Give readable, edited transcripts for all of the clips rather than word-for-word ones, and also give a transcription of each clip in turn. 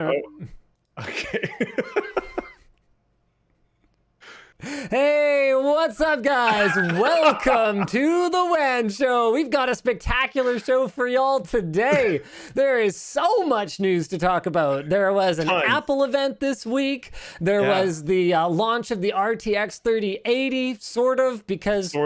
Oh, okay. Hey, what's up, guys? Welcome to the WAN show. We've got a spectacular show for y'all today. There is so much news to talk about. There was an Apple event this week. There was the launch of the RTX 3080, sort of, because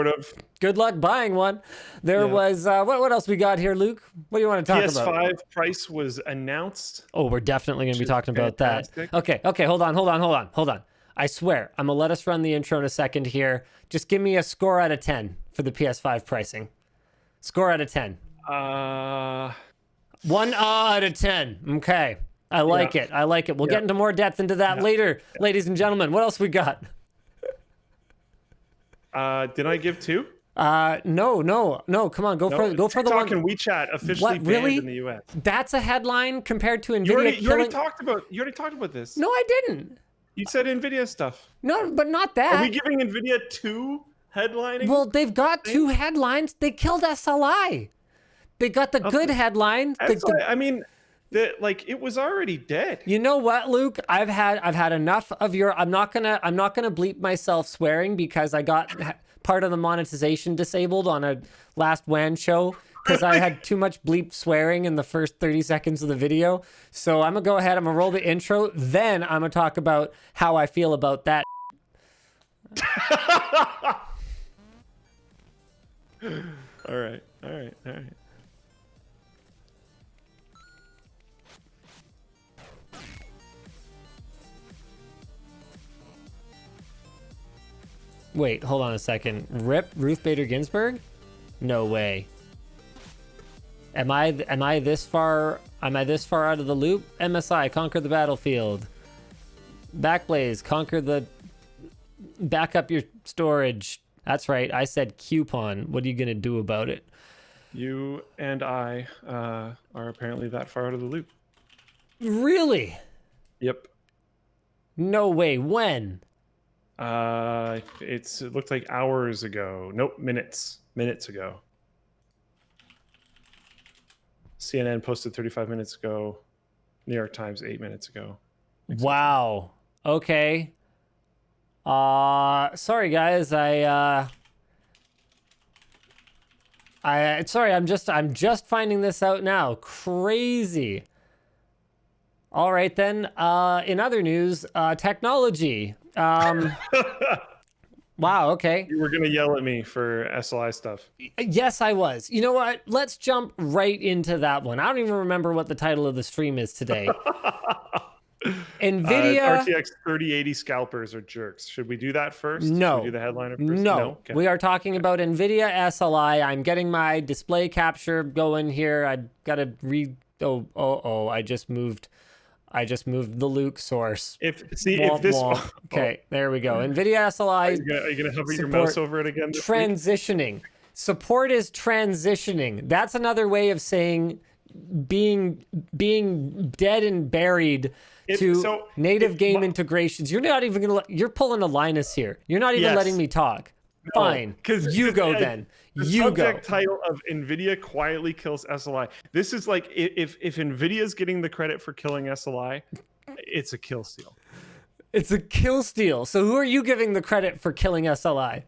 good luck buying one. There was, what else we got here, Luke? What do you want to talk about? PS5 price was announced. Oh, we're definitely going to be talking about that. Okay, hold on. I swear, I'm going to let us run the intro in a second here. Just give me a score out of 10 for the PS5 pricing. Score out of 10. 1 out of 10. Okay. I like it. We'll get into more depth into that later, ladies and gentlemen. What else we got? Did I give 2? No. Come on, go for the one. TikTok and WeChat officially banned in the US. That's a headline compared to NVIDIA. You already talked about this. No, I didn't. You said NVIDIA stuff. No, but not that. Are we giving NVIDIA 2 headlining? Well, they've got 2 headlines. They killed SLI. They got the good headline. I mean, it was already dead. You know what, Luke? I've had enough of your. I'm not gonna bleep myself swearing because I got part of the monetization disabled on a last WAN show. Because I had too much bleep swearing in the first 30 seconds of the video. So I'm going to go ahead. I'm going to roll the intro. Then I'm going to talk about how I feel about that. All right. Wait, hold on a second. Rip Ruth Bader Ginsburg? No way. Am I this far out of the loop? MSI, conquer the battlefield. Backblaze, back up your storage. That's right, I said coupon. What are you gonna do about it? You and I are apparently that far out of the loop. Really? Yep. No way, when? It looked like hours ago. Nope, minutes ago. CNN posted 35 minutes ago. New York Times 8 minutes ago. Wow. Okay. Sorry guys. Sorry. I'm just finding this out now. Crazy. All right then. In other news, technology. Wow, okay. You were going to yell at me for SLI stuff. Yes, I was. You know what? Let's jump right into that one. I don't even remember what the title of the stream is today. NVIDIA... RTX 3080 Scalpers or JERKS. Should we do that first? No. Should we do the headliner first? No. Okay. We are talking about NVIDIA SLI. I'm getting my display capture going here. I got to read... Oh, I just moved the Luke source. Okay, there we go. NVIDIA SLI. Are you gonna hover your mouse over it again? Transitioning. Support is transitioning. That's another way of saying being dead and buried to native game integrations. You're not even gonna. You're pulling a Linus here. You're not even letting me talk. No, fine, because you go then. The subject title of NVIDIA quietly kills SLI. This is like if NVIDIA's getting the credit for killing SLI, it's a kill steal. It's a kill steal. So who are you giving the credit for killing SLI?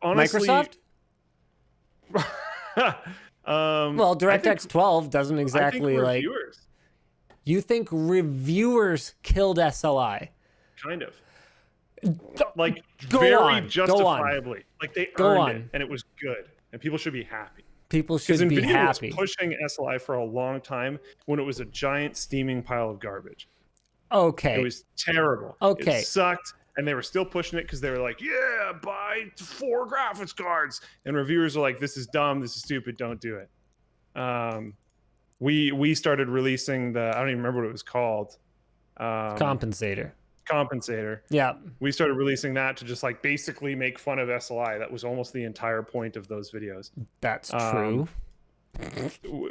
Honestly, Microsoft? Well, DirectX 12 doesn't exactly like. You think reviewers killed SLI? Kind of. Like very justifiably. Like they earned it and it was good. And people should be happy. People should be happy. NVIDIA was pushing SLI for a long time when it was a giant steaming pile of garbage. Okay. It was terrible. Okay. It sucked. And they were still pushing it because they were like, yeah, buy 4 graphics cards. And reviewers are like, this is dumb, this is stupid, don't do it. We started releasing I don't even remember what it was called. Compensator. Yeah. We started releasing that to just like basically make fun of SLI. That was almost the entire point of those videos. That's true.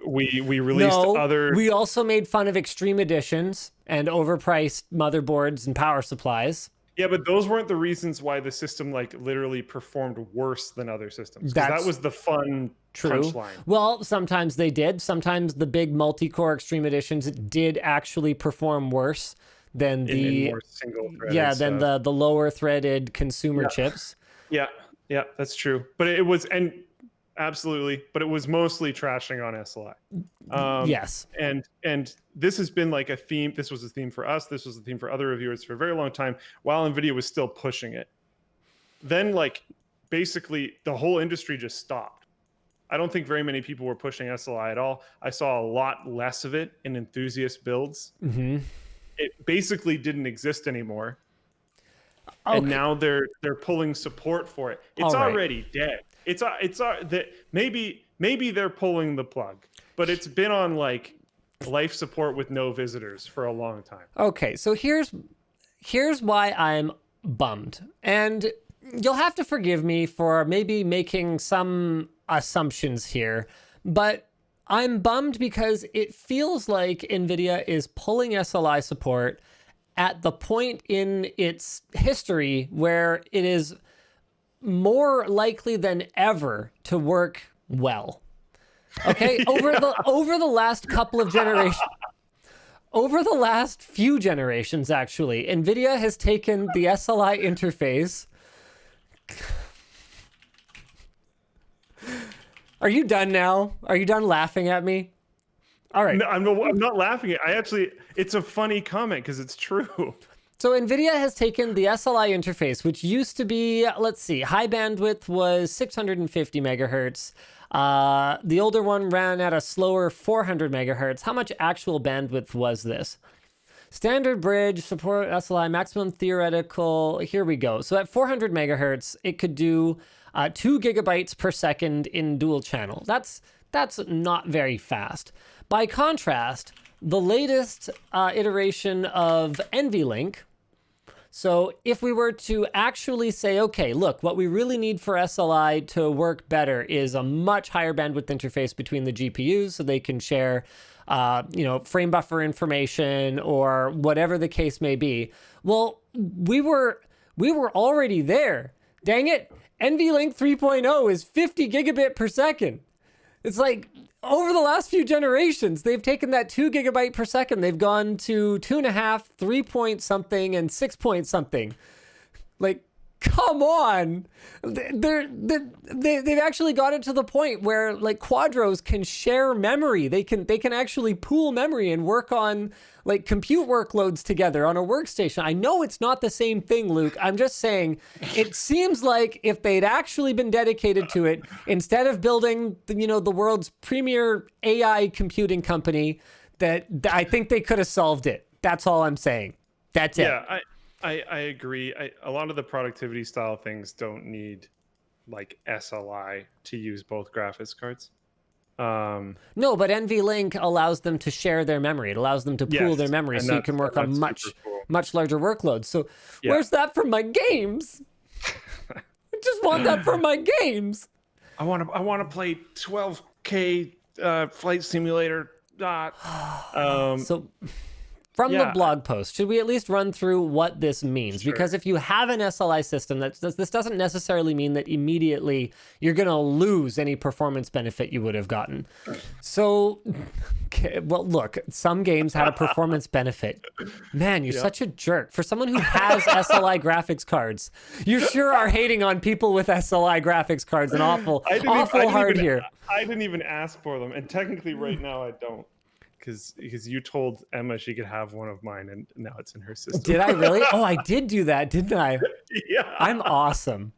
We released other... We also made fun of extreme editions and overpriced motherboards and power supplies. Yeah, but those weren't the reasons why the system like literally performed worse than other systems. That was the fun True. punchline. Well, sometimes they did. Sometimes the big multi-core Extreme Editions did actually perform worse than In more single-threaded than stuff. the lower threaded consumer chips. Yeah, that's true. But it was, and absolutely, but it was mostly trashing on SLI. Yes. And this has been like a theme. This was a theme for us. This was a theme for other reviewers for a very long time, while NVIDIA was still pushing it. Then, like, basically the whole industry just stopped. I don't think very many people were pushing SLI at all. I saw a lot less of it in enthusiast builds. It basically didn't exist anymore. And now they're pulling support for it. It's already dead. It's that maybe they're pulling the plug, but it's been on like life support with no visitors for a long time. Okay, so here's why I'm bummed. And you'll have to forgive me for maybe making some assumptions here, but I'm bummed because it feels like NVIDIA is pulling SLI support at the point in its history where it is more likely than ever to work well. Okay, over the last couple of generations, over the last few generations, actually, NVIDIA has taken the SLI interface. Are you done now? Are you done laughing at me? All right. No, I'm not laughing at it. It's a funny comment because it's true. So NVIDIA has taken the SLI interface, which used to be, let's see, high bandwidth was 650 megahertz. The older one ran at a slower 400 megahertz. How much actual bandwidth was this? Standard bridge, support SLI, maximum theoretical. Here we go. So at 400 megahertz, it could do 2 gigabytes per second in dual channel. That's not very fast. By contrast, the latest iteration of NVLink. So if we were to actually say, okay, look, what we really need for SLI to work better is a much higher bandwidth interface between the GPUs so they can share, frame buffer information or whatever the case may be. Well, we were already there. Dang it. NVLink 3.0 is 50 gigabit per second. It's like over the last few generations, they've taken that 2 gigabyte per second. They've gone to 2.5, 3 point something, and 6 point something. Like, come on. They've actually got it to the point where like Quadros can share memory. They can actually pool memory and work on like compute workloads together on a workstation. I know it's not the same thing, Luke. I'm just saying it seems like if they'd actually been dedicated to it, instead of building the world's premier AI computing company, that I think they could have solved it. That's all I'm saying. That's it. Yeah, I agree. A lot of the productivity style things don't need like SLI to use both graphics cards. No, but NVLink allows them to share their memory. It allows them to pool their memory so you can work on much larger workloads. So where's that for my games? I just want that for my games. I want to play 12K flight simulator. So from the blog post, should we at least run through what this means? Sure. Because if you have an SLI system, this doesn't necessarily mean that immediately you're going to lose any performance benefit you would have gotten. So, well, look, some games had a performance benefit. Man, you're such a jerk. For someone who has SLI graphics cards, you sure are hating on people with SLI graphics cards and awful hard here. I didn't even ask for them. And technically right now I don't. Because you told Emma she could have one of mine, and now it's in her system. Did I really? Oh, I did do that, didn't I? Yeah. I'm awesome.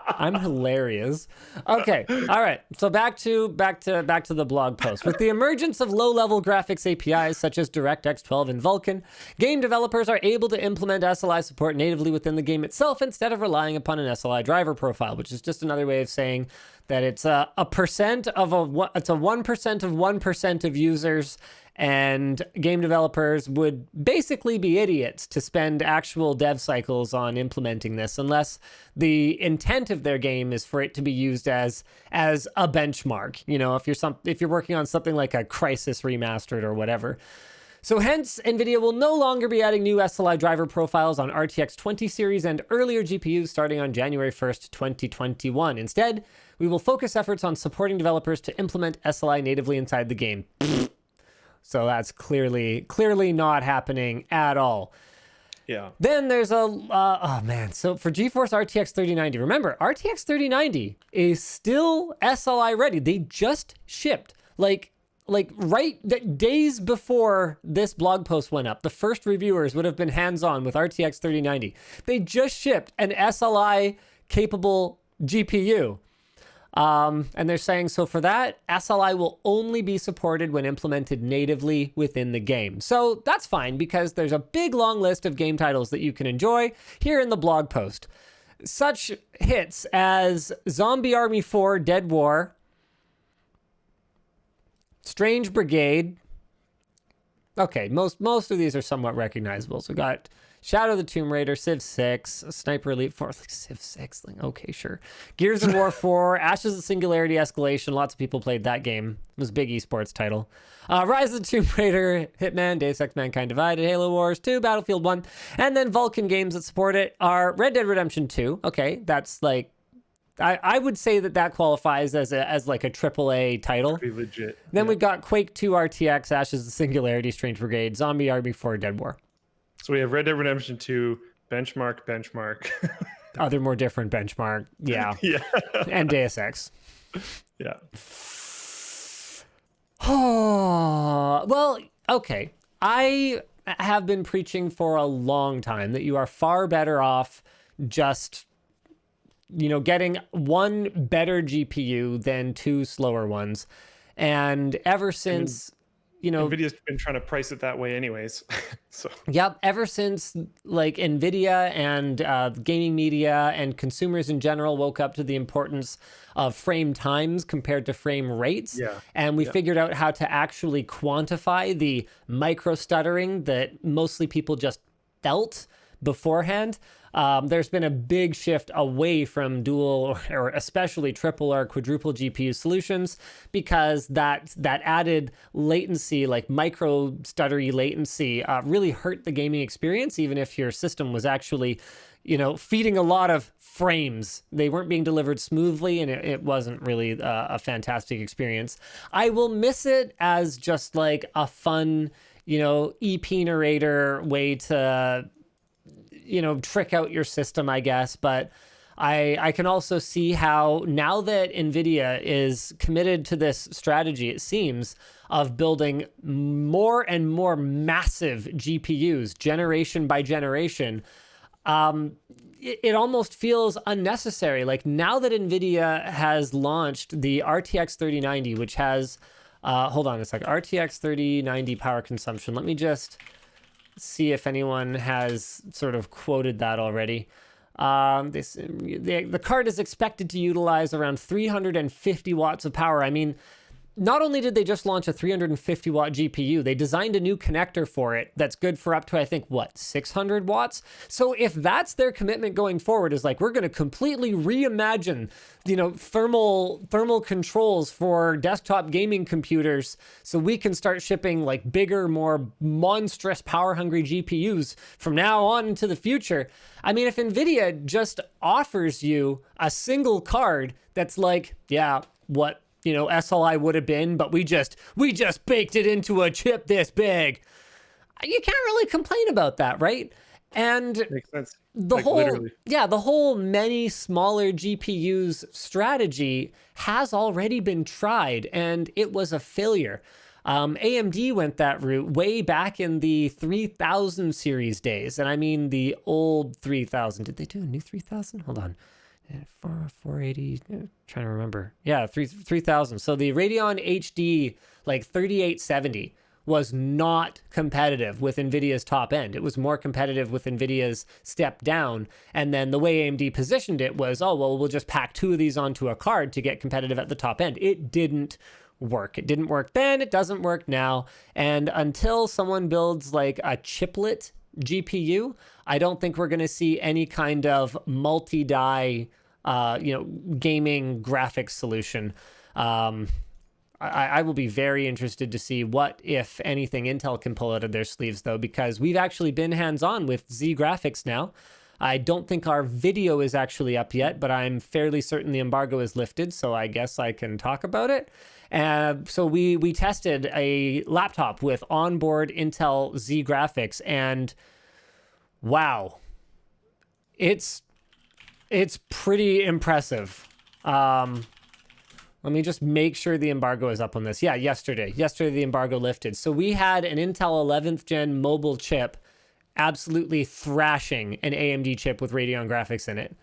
I'm hilarious. Okay, all right. So back to the blog post. With the emergence of low-level graphics APIs such as DirectX 12 and Vulkan, game developers are able to implement SLI support natively within the game itself instead of relying upon an SLI driver profile, which is just another way of saying that it's a 1% of 1% of users, and game developers would basically be idiots to spend actual dev cycles on implementing this unless the intent of their game is for it to be used as a benchmark. If you're working on something like a Crisis Remastered or whatever. So hence, NVIDIA will no longer be adding new SLI driver profiles on RTX 20 series and earlier GPUs starting on January 1st, 2021. Instead, we will focus efforts on supporting developers to implement SLI natively inside the game. So that's clearly not happening at all. Yeah. Then there's oh man. So for GeForce RTX 3090, remember, RTX 3090 is still SLI ready. They just shipped. Like days before this blog post went up, the first reviewers would have been hands-on with RTX 3090. They just shipped an SLI capable GPU. And they're saying, so for that, SLI will only be supported when implemented natively within the game. So that's fine because there's a big long list of game titles that you can enjoy here in the blog post. Such hits as Zombie Army 4 Dead War, Strange Brigade. Okay, most of these are somewhat recognizable. So we got Shadow of the Tomb Raider, Civ 6, Sniper Elite 4, like Civ 6, like, okay, sure. Gears of War 4, Ashes of Singularity Escalation. Lots of people played that game. It was a big esports title. Rise of the Tomb Raider, Hitman, Deus Ex Mankind Divided, Halo Wars 2, Battlefield 1. And then Vulkan games that support it are Red Dead Redemption 2. Okay, that's like, I would say that qualifies as like a AAA title. Pretty legit. Then we've got Quake 2 RTX, Ashes of Singularity, Strange Brigade, Zombie Army 4, Dead War. So we have Red Dead Redemption 2, Benchmark. Other more different Benchmark. Yeah. Yeah. And Deus Ex. Yeah. Oh, well, okay. I have been preaching for a long time that you are far better off just, getting one better GPU than two slower ones. And ever since, NVIDIA's been trying to price it that way anyways. So yep, ever since like NVIDIA and gaming media and consumers in general woke up to the importance of frame times compared to frame rates. Yeah. And we figured out how to actually quantify the micro stuttering that mostly people just felt beforehand. There's been a big shift away from dual or especially triple or quadruple GPU solutions because that added latency, like micro stuttery latency, really hurt the gaming experience, even if your system was actually, feeding a lot of frames. They weren't being delivered smoothly, and it wasn't really a fantastic experience. I will miss it as just like a fun, EP narrator way to trick out your system, I guess. But I can also see how now that NVIDIA is committed to this strategy, it seems, of building more and more massive GPUs generation by generation, it almost feels unnecessary. Like now that NVIDIA has launched the RTX 3090, which has, hold on a sec, RTX 3090 power consumption. Let me just see if anyone has sort of quoted that already. The card is expected to utilize around 350 watts of power. I mean, not only did they just launch a 350 watt GPU, they designed a new connector for it that's good for up to, I think, 600 watts? So if that's their commitment going forward, is like, we're going to completely reimagine, thermal controls for desktop gaming computers so we can start shipping like bigger, more monstrous power hungry GPUs from now on into the future. I mean, if NVIDIA just offers you a single card that's like, yeah, what SLI would have been, but we just baked it into a chip this big, you can't really complain about that, right? And makes sense. The whole many smaller GPUs strategy has already been tried, and it was a failure. AMD went that route way back in the 3000 series days, and I mean the old 3000. Did they do a new 3000? Hold on. 480, trying to remember. Yeah, 3000. So the Radeon HD like 3870 was not competitive with NVIDIA's top end. It was more competitive with NVIDIA's step down. And then the way AMD positioned it was, we'll just pack two of these onto a card to get competitive at the top end. It didn't work. It didn't work then. It doesn't work now. And until someone builds like a chiplet GPU, I don't think we're going to see any kind of multi-die, gaming graphics solution. I will be very interested to see what, if anything, Intel can pull out of their sleeves, though, because we've actually been hands-on with Z graphics now. I don't think our video is actually up yet, but I'm fairly certain the embargo is lifted, so I guess I can talk about it. So we tested a laptop with onboard Intel Z graphics, and wow, it's pretty impressive. Let me just make sure the embargo is up on this. Yeah, yesterday the embargo lifted. So we had an Intel 11th gen mobile chip absolutely thrashing an AMD chip with Radeon graphics in it.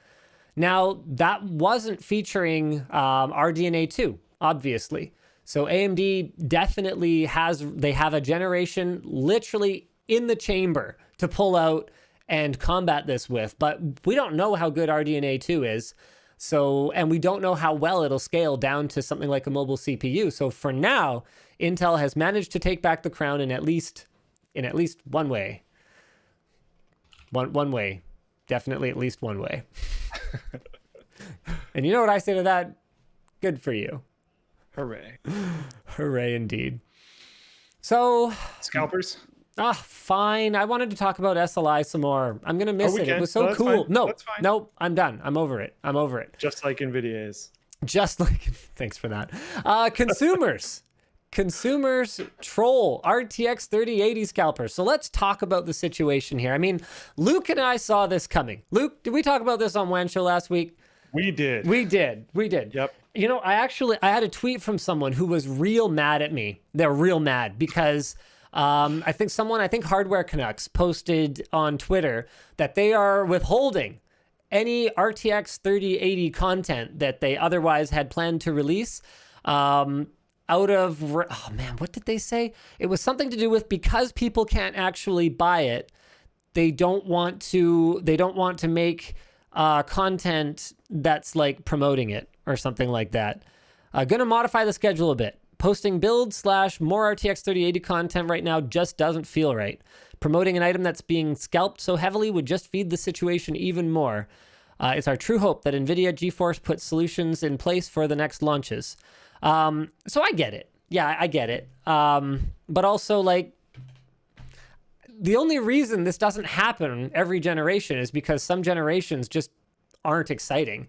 Now, that wasn't featuring RDNA 2, obviously. So AMD definitely have a generation literally in the chamber to pull out and combat this with, but we don't know how good RDNA 2 is. So, and we don't know how well it'll scale down to something like a mobile CPU. So for now, Intel has managed to take back the crown in at least one way. One way. Definitely at least one way. And you know what I say to that? Good for you. Hooray. Hooray indeed. So Scalpers? Fine. I wanted to talk about SLI some more. I'm going to miss it. It was so cool. No, that's fine. No, I'm done. I'm over it. Just like NVIDIA is. Just like, thanks for that. Consumers troll RTX 3080 scalpers. So let's talk about the situation here. I mean, Luke and I saw this coming. Luke, did we talk about this on WAN Show last week? We did. Yep. You know, I had a tweet from someone who was real mad at me. They're real mad because I think Hardware Canucks posted on Twitter that they are withholding any RTX 3080 content that they otherwise had planned to release out of, oh man, what did they say? It was something to do with, because people can't actually buy it, they don't want to make content that's like promoting it or something like that. Gonna modify the schedule a bit. Posting build/more RTX 3080 content right now just doesn't feel right. Promoting an item that's being scalped so heavily would just feed the situation even more. It's our true hope that NVIDIA GeForce puts solutions in place for the next launches. So I get it. Yeah, I get it. But also, like, the only reason this doesn't happen every generation is because some generations just aren't exciting.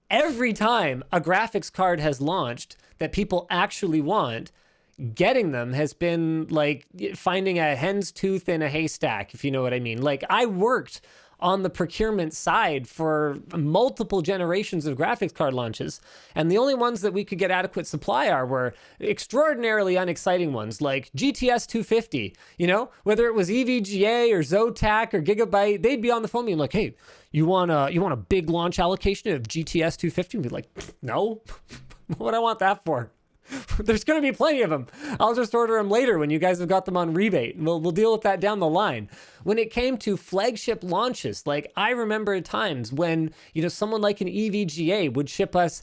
Every time a graphics card has launched that people actually want, getting them has been like finding a hen's tooth in a haystack, if you know what I mean. Like, I worked on the procurement side for multiple generations of graphics card launches, and the only ones that we could get adequate supply were extraordinarily unexciting ones like GTS 250. You know, whether it was EVGA or Zotac or Gigabyte, they'd be on the phone being like, "Hey, you want a big launch allocation of GTS 250?" And be like, "No, what would I want that for? There's going to be plenty of them. I'll just order them later when you guys have got them on rebate. We'll deal with that down the line." When it came to flagship launches, like, I remember times when, you know, someone like an EVGA would ship us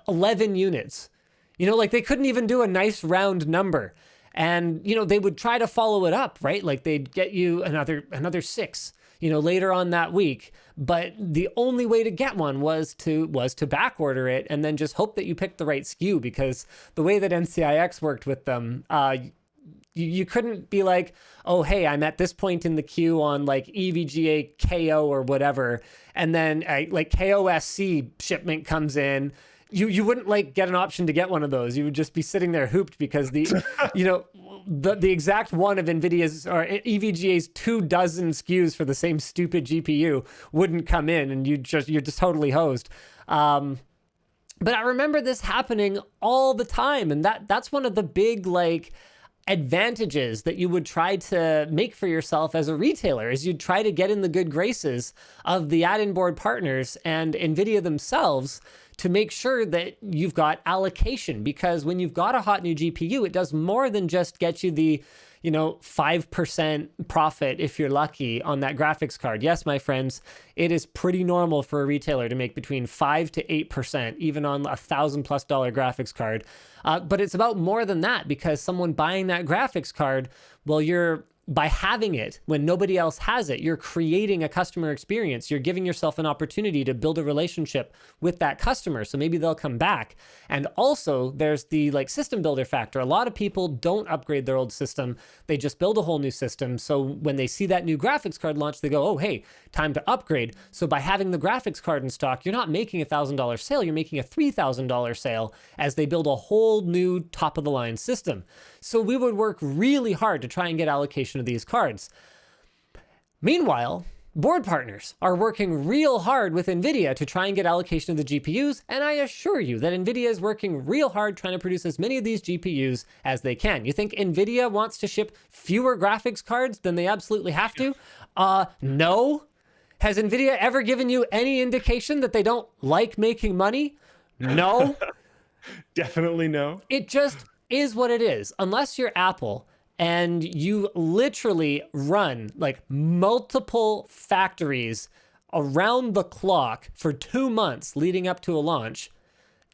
11 units. You know, like, they couldn't even do a nice round number. And, you know, they would try to follow it up, right? Like, they'd get you another 6, you know, later on that week. But the only way to get one was to back order it and then just hope that you picked the right SKU, because the way that NCIS worked with them, you couldn't be like, "Oh, hey, I'm at this point in the queue on like EVGA KO or whatever," and then like KOSC shipment comes in. You wouldn't like get an option to get one of those. You would just be sitting there hooped because the you know, the exact one of NVIDIA's or EVGA's 24 SKUs for the same stupid GPU wouldn't come in, and you're just totally hosed. But I remember this happening all the time, and that's one of the big like advantages that you would try to make for yourself as a retailer, is you'd try to get in the good graces of the add-in board partners and NVIDIA themselves to make sure that you've got allocation, because when you've got a hot new GPU, it does more than just get you the, you know, 5% profit if you're lucky on that graphics card. Yes, my friends, it is pretty normal for a retailer to make between 5 to 8%, even on $1,000+ graphics card. But it's about more than that, because someone buying that graphics card, well, you're by having it when nobody else has it, you're creating a customer experience. You're giving yourself an opportunity to build a relationship with that customer. So maybe they'll come back. And also there's the like system builder factor. A lot of people don't upgrade their old system. They just build a whole new system. So when they see that new graphics card launch, they go, oh, hey, time to upgrade. So by having the graphics card in stock, you're not making a $1,000 sale. You're making a $3,000 sale as they build a whole new top of the line system. So we would work really hard to try and get allocation of these cards. Meanwhile, board partners are working real hard with NVIDIA to try and get allocation of the GPUs, and I assure you that NVIDIA is working real hard trying to produce as many of these GPUs as they can. You think NVIDIA wants to ship fewer graphics cards than they absolutely have to? No. Has NVIDIA ever given you any indication that they don't like making money? No. Definitely no. It just is what it is. Unless you're Apple and you literally run like multiple factories around the clock for 2 months leading up to a launch,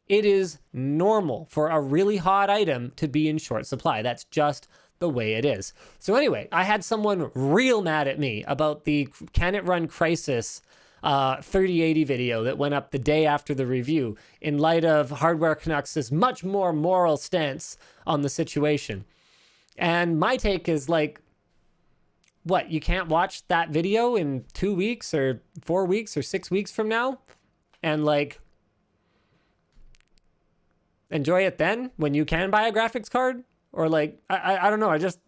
it is normal for a really hot item to be in short supply. That's just the way it is. So anyway, I had someone real mad at me about the Can It Run Crisis 3080 video that went up the day after the review in light of Hardware Canucks' much more moral stance on the situation. And my take is like, what, you can't watch that video in 2 weeks or 4 weeks or 6 weeks from now and like enjoy it then when you can buy a graphics card? Or like, I don't know. I just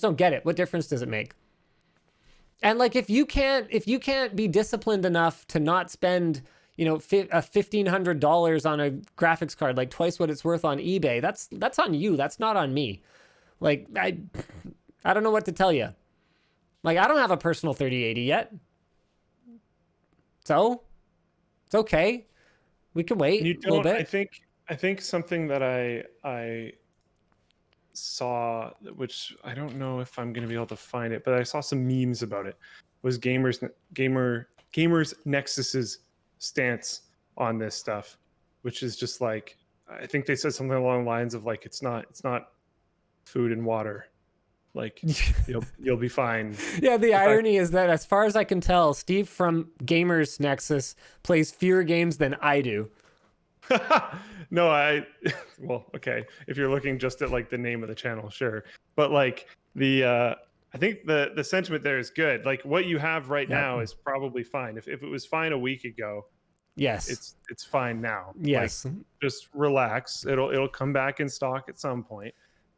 don't get it. What difference does it make? And like, if you can't be disciplined enough to not spend, you know, $1,500 on a graphics card, like twice what it's worth on eBay, that's on you. That's not on me. Like, I don't know what to tell you. Like, I don't have a personal 3080 yet. So it's okay. We can wait a little bit. I think something that I saw, which I don't know if I'm going to be able to find it, but I saw some memes about it, was Gamers Nexus's stance on this stuff, which is just like, I think they said something along the lines of like, it's not food and water, like you'll be fine. Yeah, the irony is that as far as I can tell, Steve from Gamers Nexus plays fewer games than I do. No, well, okay. If you're looking just at like the name of the channel, sure. But like I think the sentiment there is good. Like what you have right now is probably fine. If it was fine a week ago, yes, it's fine now. Yes. Like, just relax. It'll come back in stock at some point.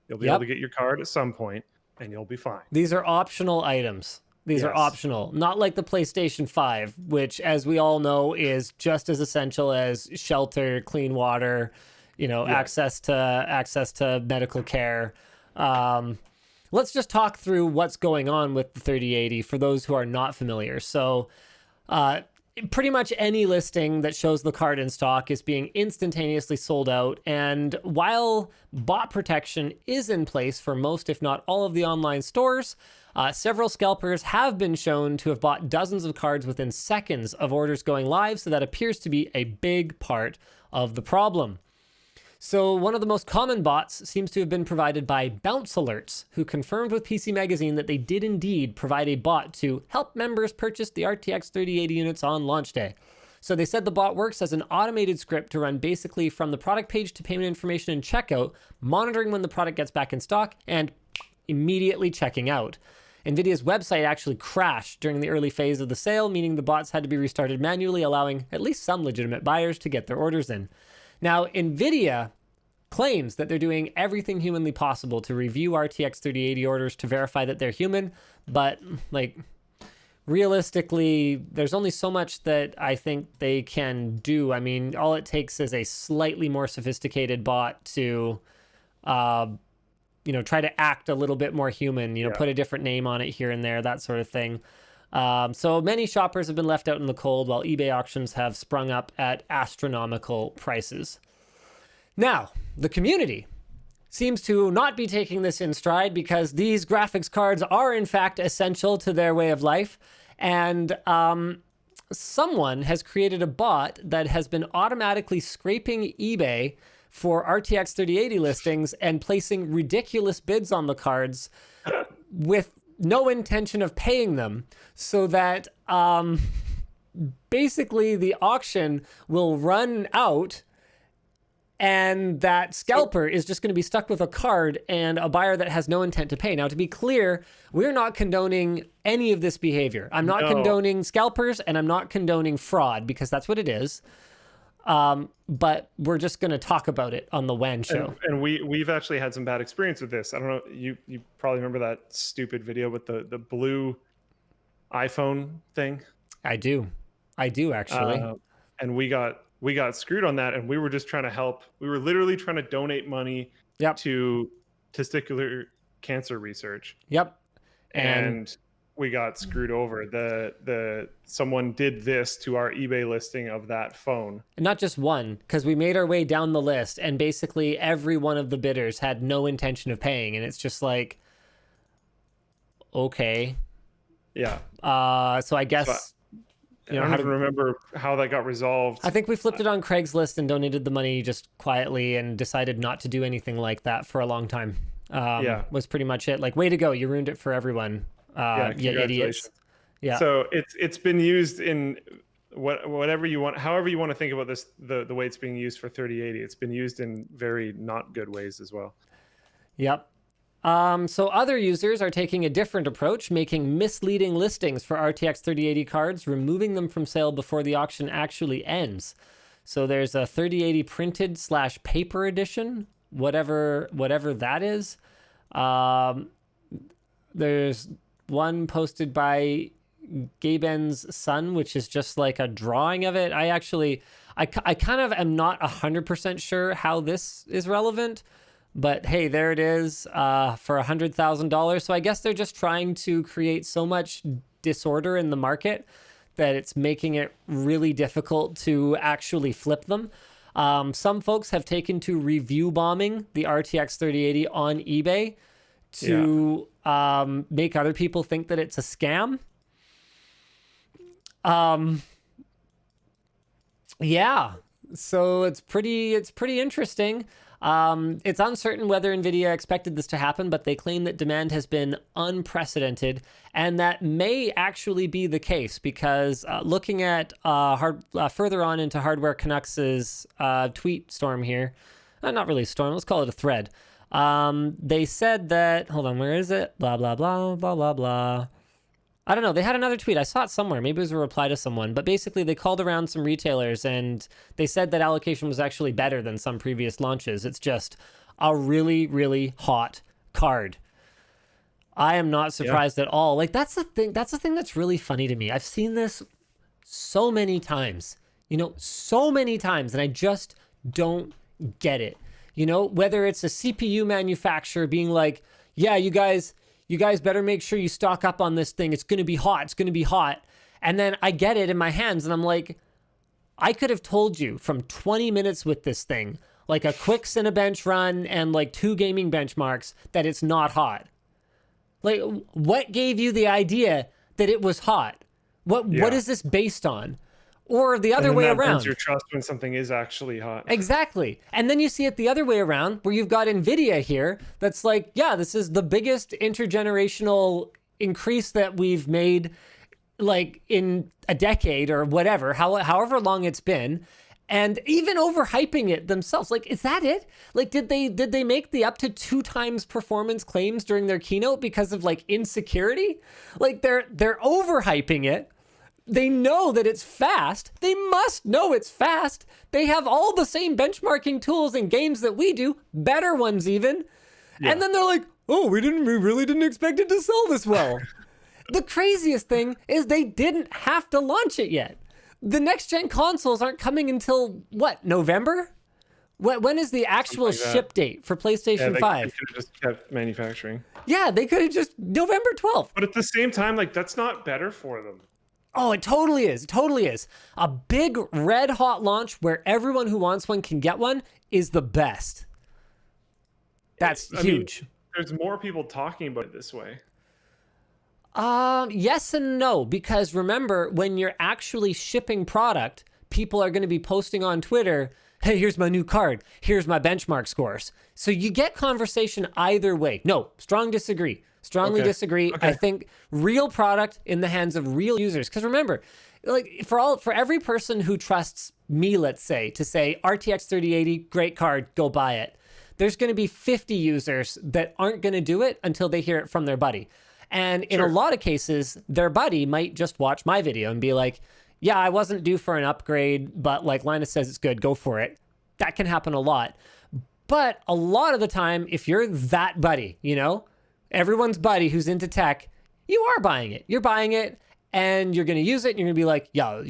You'll be able to get your card at some point and you'll be fine. These are optional items. These are optional, not like the PlayStation 5, which, as we all know, is just as essential as shelter, clean water, you know, access to medical care. Let's just talk through what's going on with the 3080 for those who are not familiar. So pretty much any listing that shows the card in stock is being instantaneously sold out. And while bot protection is in place for most, if not all, of the online stores, several scalpers have been shown to have bought dozens of cards within seconds of orders going live, so that appears to be a big part of the problem. So one of the most common bots seems to have been provided by Bounce Alerts, who confirmed with PC Magazine that they did indeed provide a bot to help members purchase the RTX 3080 units on launch day. So they said the bot works as an automated script to run basically from the product page to payment information and checkout, monitoring when the product gets back in stock and immediately checking out. NVIDIA's website actually crashed during the early phase of the sale, meaning the bots had to be restarted manually, allowing at least some legitimate buyers to get their orders in. Now, NVIDIA claims that they're doing everything humanly possible to review RTX 3080 orders to verify that they're human, but like realistically, there's only so much that I think they can do. I mean, all it takes is a slightly more sophisticated bot to try to act a little bit more human, put a different name on it here and there, that sort of thing. So many shoppers have been left out in the cold while eBay auctions have sprung up at astronomical prices. Now, the community seems to not be taking this in stride because these graphics cards are in fact essential to their way of life. And someone has created a bot that has been automatically scraping eBay for RTX 3080 listings and placing ridiculous bids on the cards with no intention of paying them, so that basically the auction will run out, and that scalper is just going to be stuck with a card and a buyer that has no intent to pay. Now, to be clear, we're not condoning any of this behavior. I'm not condoning scalpers, and I'm not condoning fraud, because that's what it is. But we're just going to talk about it on the WAN show. And we've actually had some bad experience with this. I don't know. You probably remember that stupid video with the blue iPhone thing. I do actually. And we got screwed on that, and we were just trying to help. We were literally trying to donate money to testicular cancer research. Yep. And we got screwed over. Someone did this to our eBay listing of that phone. Not just one, because we made our way down the list, and basically every one of the bidders had no intention of paying, and it's just like, okay. Yeah. So I guess... I don't even remember how that got resolved. I think we flipped it on Craigslist and donated the money just quietly, and decided not to do anything like that for a long time. Was pretty much it. Like, way to go. You ruined it for everyone. You idiots. Yeah. So it's been used in whatever you want, however you want to think about this, the way it's being used for 3080. It's been used in very not good ways as well. Yep. So other users are taking a different approach, making misleading listings for RTX 3080 cards, removing them from sale before the auction actually ends. So there's a 3080 printed / paper edition, whatever that is. There's one posted by Gaben's son, which is just like a drawing of it. I kind of am not 100% sure how this is relevant. But hey, there it is for $100,000. So I guess they're just trying to create so much disorder in the market that it's making it really difficult to actually flip them. Some folks have taken to review bombing the RTX 3080 on eBay to make other people think that it's a scam. So it's pretty interesting. It's uncertain whether NVIDIA expected this to happen, but they claim that demand has been unprecedented, and that may actually be the case, because looking at further on into Hardware Canucks' tweet storm here, not really a storm, let's call it a thread. They said that, hold on, where is it? Blah, blah, blah, blah, blah, blah. I don't know. They had another tweet. I saw it somewhere. Maybe it was a reply to someone. But basically, they called around some retailers, and they said that allocation was actually better than some previous launches. It's just a really, really hot card. I am not surprised at all. Like, that's the thing. That's the thing that's really funny to me. I've seen this so many times. So many times, and I just don't get it. Whether it's a CPU manufacturer being like, yeah, you guys better make sure you stock up on this thing. It's going to be hot. It's going to be hot. And then I get it in my hands, and I'm like, I could have told you from 20 minutes with this thing, like a quick Cinebench run and like 2 gaming benchmarks, that it's not hot. Like, what gave you the idea that it was hot? What is this based on? Or the other way around. Builds your trust when something is actually hot. Exactly. And then you see it the other way around, where you've got NVIDIA here that's like, yeah, this is the biggest intergenerational increase that we've made, like, in a decade or whatever, however long it's been, and even overhyping it themselves. Like, is that it? Like, did they make the up to 2 times performance claims during their keynote because of like insecurity? Like, they're overhyping it. They know that it's fast. They must know it's fast. They have all the same benchmarking tools and games that we do, better ones even. Yeah. And then they're like, oh, we really didn't expect it to sell this well. The craziest thing is they didn't have to launch it yet. The next gen consoles aren't coming until what, November? When is the actual ship date for PlayStation 5? They could have just kept manufacturing. Yeah, they could have just November 12th. But at the same time, like, that's not better for them. Oh, it totally is. It totally is. A big red hot launch where everyone who wants one can get one is the best. That's huge. I mean, there's more people talking about it this way. Yes and no, because remember, when you're actually shipping product, people are going to be posting on Twitter, hey, here's my new card. Here's my benchmark scores. So you get conversation either way. No, strong disagree. Strongly disagree. Okay. I think real product in the hands of real users. Because remember, like for every person who trusts me, let's say, to say RTX 3080, great card, go buy it. There's going to be 50 users that aren't going to do it until they hear it from their buddy. And in a lot of cases, their buddy might just watch my video and be like, yeah, I wasn't due for an upgrade, but like Linus says it's good, go for it. That can happen a lot. But a lot of the time, if you're that buddy, you know, everyone's buddy who's into tech, you are buying it. You're buying it and you're going to use it and you're going to be like, yeah,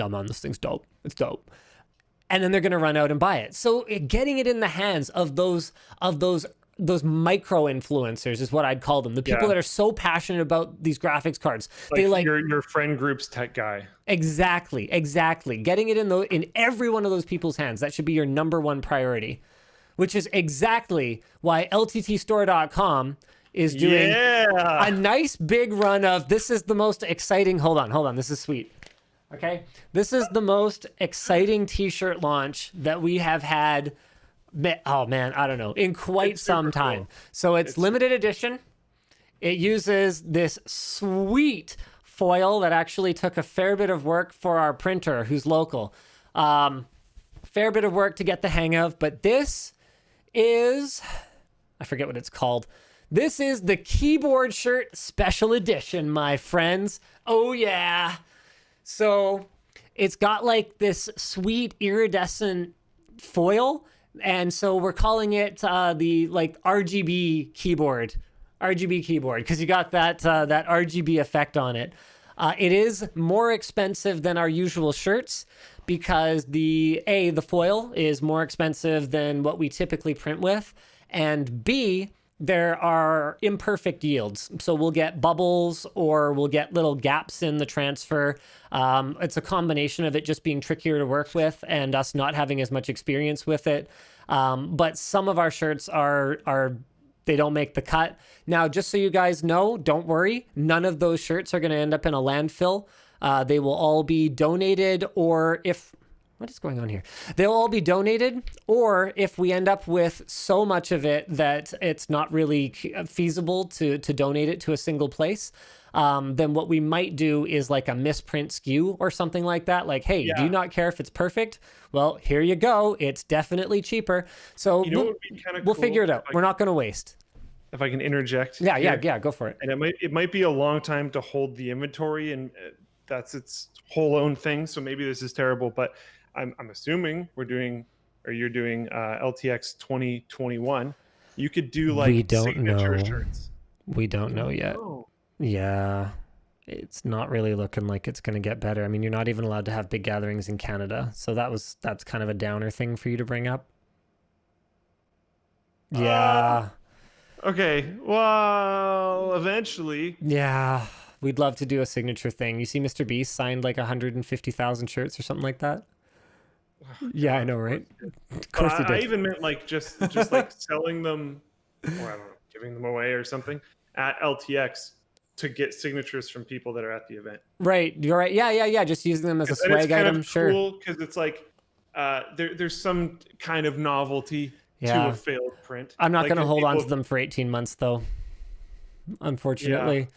man, this thing's dope. It's dope. And then they're going to run out and buy it. So getting it in the hands of those micro influencers is what I'd call them. The people that are so passionate about these graphics cards. Like they like your friend group's tech guy. Exactly. Getting it in every one of those people's hands. That should be your number one priority, which is exactly why LTTstore.com is doing a nice big run of, this is the most exciting, hold on, this is sweet. Okay, this is the most exciting t-shirt launch that we have had, oh man, I don't know, in quite some time. Cool. So it's limited edition. It uses this sweet foil that actually took a fair bit of work for our printer who's local. Fair bit of work to get the hang of, but this is, I forget what it's called. This is the keyboard shirt special edition, my friends. Oh yeah. So it's got like this sweet iridescent foil. And so we're calling it the like RGB keyboard, because you got that RGB effect on it. It is more expensive than our usual shirts because the foil is more expensive than what we typically print with, and B, there are imperfect yields. So we'll get bubbles or we'll get little gaps in the transfer. It's a combination of it just being trickier to work with and us not having as much experience with it. But some of our shirts are they don't make the cut. Now, just so you guys know, don't worry. None of those shirts are going to end up in a landfill. They will all be donated, or if... What is going on here? They'll all be donated, or if we end up with so much of it that it's not really feasible to donate it to a single place, then what we might do is like a misprint SKU or something like that. Like, hey, do you not care if it's perfect? Well, here you go. It's definitely cheaper. So we'll figure it out. We're not going to waste. If I can interject. Yeah, go for it. And it might be a long time to hold the inventory, and that's its whole own thing. So maybe this is terrible, but I'm assuming you're doing LTX 2021. You could do like signature shirts. We don't know yet. Oh. Yeah, it's not really looking like it's going to get better. I mean, you're not even allowed to have big gatherings in Canada, so that's kind of a downer thing for you to bring up. Yeah. Okay. Well, eventually. Yeah, we'd love to do a signature thing. You see, Mr. Beast signed like 150,000 shirts or something like that. Yeah, I know, right? Of course he did. I even meant like just like selling them, or I don't know, giving them away or something at LTX to get signatures from people that are at the event. Right, you're right. Yeah. Just using them as a swag item, sure. Cool, because it's like there's some kind of novelty to a failed print. I'm not going to hold on to them for 18 months, though. Unfortunately.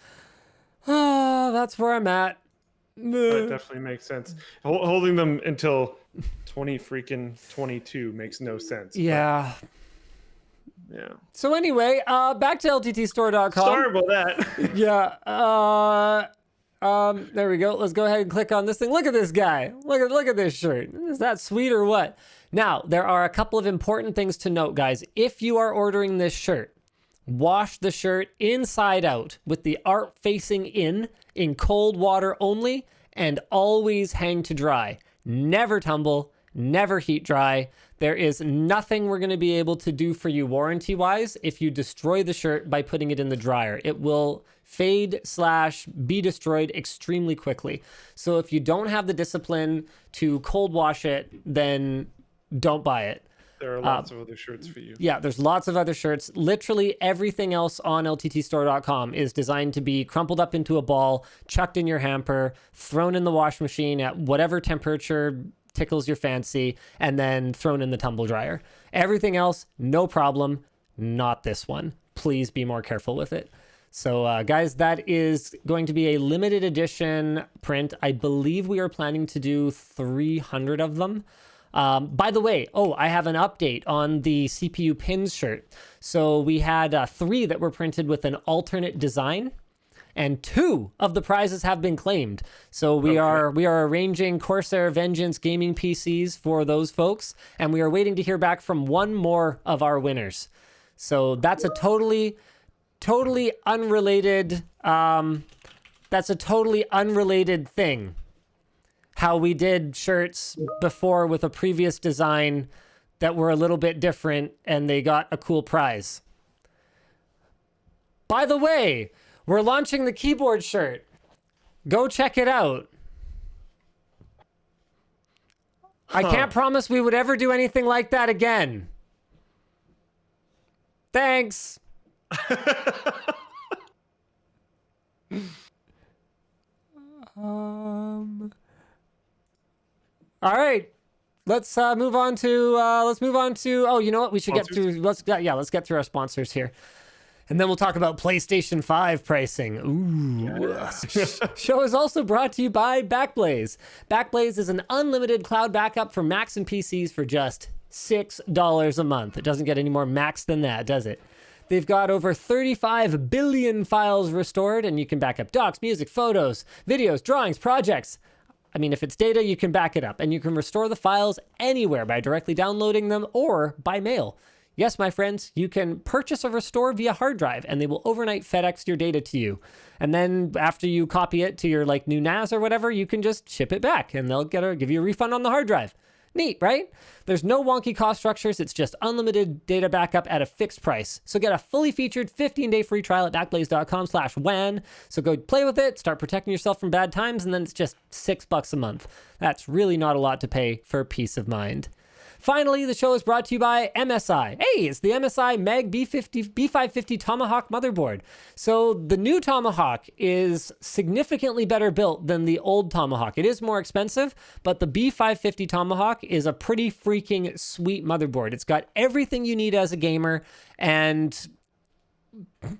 Oh, that's where I'm at. That definitely makes sense. Holding them until 2022 makes no sense. Yeah. Yeah. So anyway, back to LTTstore.com. Sorry about that. Yeah. There we go. Let's go ahead and click on this thing. Look at this guy. Look at this shirt. Is that sweet or what? Now, there are a couple of important things to note, guys. If you are ordering this shirt, wash the shirt inside out with the art facing in cold water only, and always hang to dry. Never tumble, never heat dry. There is nothing we're going to be able to do for you warranty-wise if you destroy the shirt by putting it in the dryer. It will fade/be destroyed extremely quickly. So if you don't have the discipline to cold wash it, then don't buy it. There are lots of other shirts for you. Yeah, there's lots of other shirts. Literally everything else on LTTstore.com is designed to be crumpled up into a ball, chucked in your hamper, thrown in the wash machine at whatever temperature tickles your fancy, and then thrown in the tumble dryer. Everything else, no problem. Not this one. Please be more careful with it. So guys, that is going to be a limited edition print. I believe we are planning to do 300 of them. By the way, I have an update on the CPU pins shirt. So we had 3 that were printed with an alternate design, and 2 of the prizes have been claimed. So we are arranging Corsair Vengeance gaming PCs for those folks, and we are waiting to hear back from 1 more of our winners. So that's a totally unrelated. That's a totally unrelated thing. How we did shirts before with a previous design that were a little bit different, and they got a cool prize. By the way, we're launching the keyboard shirt. Go check it out. I can't promise we would ever do anything like that again. Thanks. All right. Let's move on to oh, you know what? We should get through let's get through our sponsors here. And then we'll talk about PlayStation 5 pricing. Ooh. Yes. Show is also brought to you by Backblaze. Backblaze is an unlimited cloud backup for Macs and PCs for just $6 a month. It doesn't get any more Macs than that, does it? They've got over 35 billion files restored, and you can back up docs, music, photos, videos, drawings, projects. I mean, if it's data, you can back it up, and you can restore the files anywhere by directly downloading them or by mail. Yes, my friends, you can purchase or restore via hard drive, and they will overnight FedEx your data to you. And then after you copy it to your new NAS or whatever, you can just ship it back, and they'll give you a refund on the hard drive. Neat, right? There's no wonky cost structures. It's just unlimited data backup at a fixed price. So get a fully featured 15-day free trial at backblaze.com/WAN. So go play with it, start protecting yourself from bad times, and then it's just $6 a month. That's really not a lot to pay for peace of mind. Finally, the show is brought to you by MSI. Hey, it's the MSI Mag B550 Tomahawk motherboard. So the new Tomahawk is significantly better built than the old Tomahawk. It is more expensive, but the B550 Tomahawk is a pretty freaking sweet motherboard. It's got everything you need as a gamer, and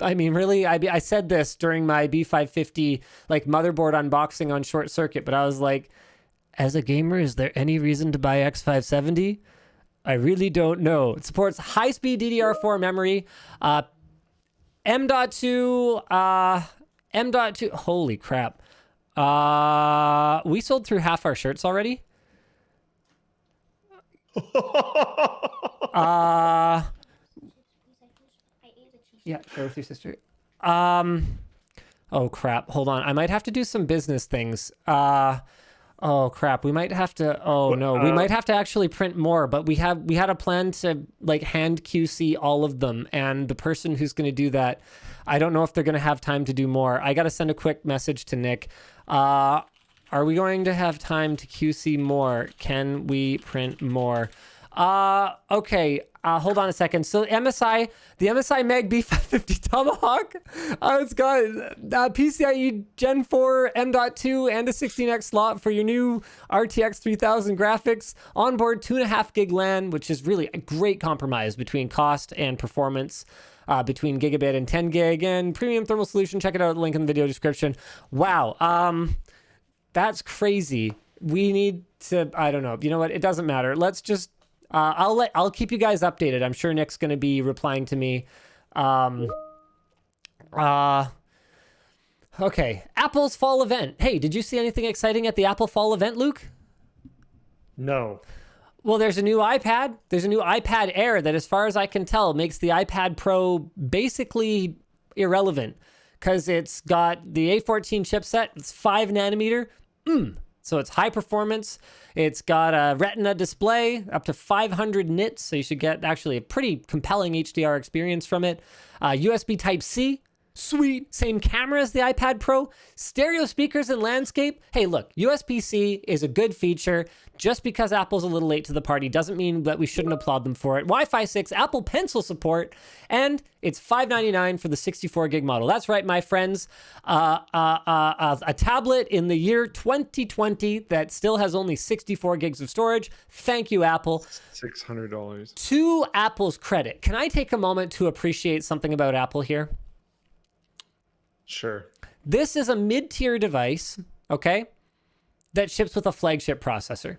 I mean, really, I said this during my B550 motherboard unboxing on Short Circuit, but I was like, as a gamer, is there any reason to buy X570? I really don't know. It supports high-speed DDR4 memory, M.2, holy crap. We sold through half our shirts already. Yeah, share with your sister. Oh crap, hold on. I might have to do some business things. Oh crap, we might have to, we might have to actually print more, but we had a plan to hand QC all of them, and the person who's going to do that, I don't know if they're going to have time to do more. I got to send a quick message to Nick. Are we going to have time to QC more? Can we print more? Okay. Hold on a second. So the MSI Mag B550 Tomahawk, it's got PCIe Gen 4 M.2 and a 16X slot for your new RTX 3000 graphics, onboard 2.5 gig LAN, which is really a great compromise between cost and performance, between gigabit and 10 gig, and premium thermal solution. Check it out, link in the video description. Wow. That's crazy. We need to, I don't know. You know what? It doesn't matter. Let's just, I'll keep you guys updated. I'm sure Nick's going to be replying to me. Okay. Apple's fall event. Hey, did you see anything exciting at the Apple fall event, Luke? No. Well, there's a new iPad. There's a new iPad Air that, as far as I can tell, makes the iPad Pro basically irrelevant, because it's got the A14 chipset. It's 5 nanometer. So it's high performance. It's got a Retina display, up to 500 nits, so you should get actually a pretty compelling HDR experience from it. USB Type-C, sweet. Same camera as the iPad Pro. Stereo speakers and landscape. Hey, look, USB-C is a good feature. Just because Apple's a little late to the party doesn't mean that we shouldn't applaud them for it. Wi-Fi 6, Apple Pencil support, and it's $599 for the 64 gig model. That's right, my friends. A tablet in the year 2020 that still has only 64 gigs of storage. Thank you, Apple. $600. To Apple's credit, can I take a moment to appreciate something about Apple here? Sure. This is a mid-tier device, okay, that ships with a flagship processor.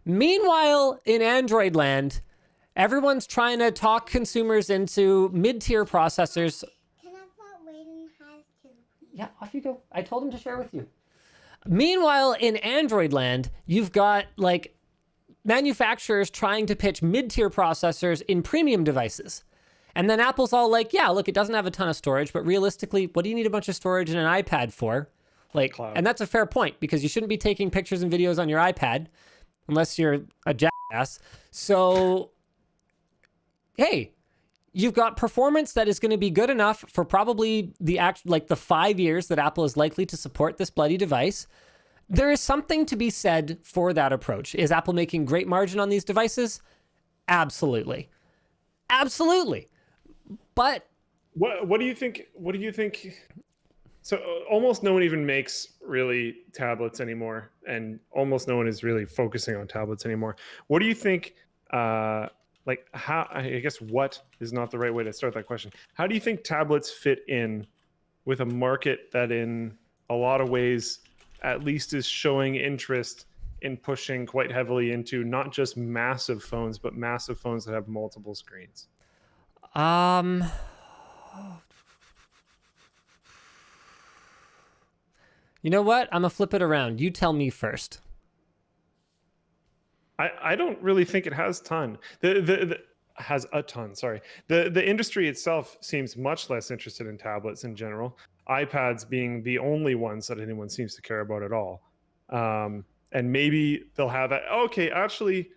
Meanwhile, in Android land, everyone's trying to talk consumers into mid-tier processors. Can I put Wayden has to? Yeah, off you go. I told him to share with you. Meanwhile, in Android land, you've got like manufacturers trying to pitch mid-tier processors in premium devices. And then Apple's all like, yeah, look, it doesn't have a ton of storage, but realistically, what do you need a bunch of storage in an iPad for? Like, Cloud. and that's a fair point because you shouldn't be taking pictures and videos on your iPad unless you're a jackass. So, hey, you've got performance that is going to be good enough for probably the 5 years that Apple is likely to support this bloody device. There is something to be said for that approach. Is Apple making great margin on these devices? Absolutely. Absolutely. But what do you think? What do you think? So almost no one even makes really tablets anymore, and almost no one is really focusing on tablets anymore. What do you think? Like how? I guess what is not the right way to start that question. How do you think tablets fit in with a market that, in a lot of ways, at least is showing interest in pushing quite heavily into not just massive phones, but massive phones that have multiple screens? You know what? I'm gonna flip it around. You tell me first. I don't really think it has has a ton. Sorry, the industry itself seems much less interested in tablets in general. iPads being the only ones that anyone seems to care about at all. And maybe they'll have that. Okay, actually,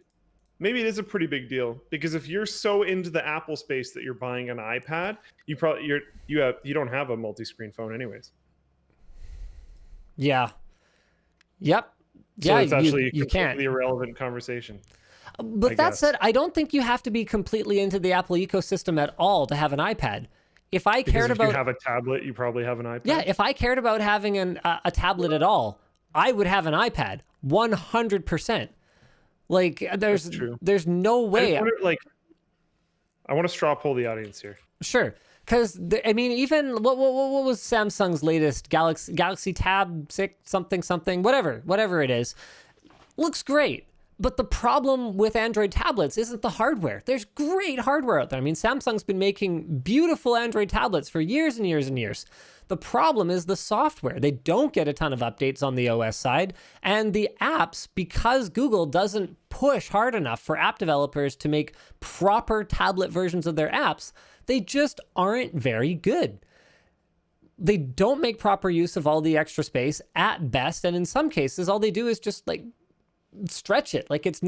maybe it is a pretty big deal because if you're so into the Apple space that you're buying an iPad, you don't have a multi-screen phone anyways. Yeah. Yep. So yeah, it's actually you a can't. completely irrelevant conversation. But that said, I don't think you have to be completely into the Apple ecosystem at all to have an iPad. If I cared if about you have a tablet, you probably have an iPad. Yeah, if I cared about having a tablet at all, I would have an iPad 100%. Like there's no way. I want to straw poll the audience here. Sure. Because, I mean, even, what was Samsung's latest Galaxy Tab 6 something, whatever it is, looks great. But the problem with Android tablets isn't the hardware. There's great hardware out there. I mean, Samsung's been making beautiful Android tablets for years and years and years. The problem is the software. They don't get a ton of updates on the OS side. And the apps, because Google doesn't push hard enough for app developers to make proper tablet versions of their apps, they just aren't very good. They don't make proper use of all the extra space at best. And in some cases, all they do is just like stretch it. Like it's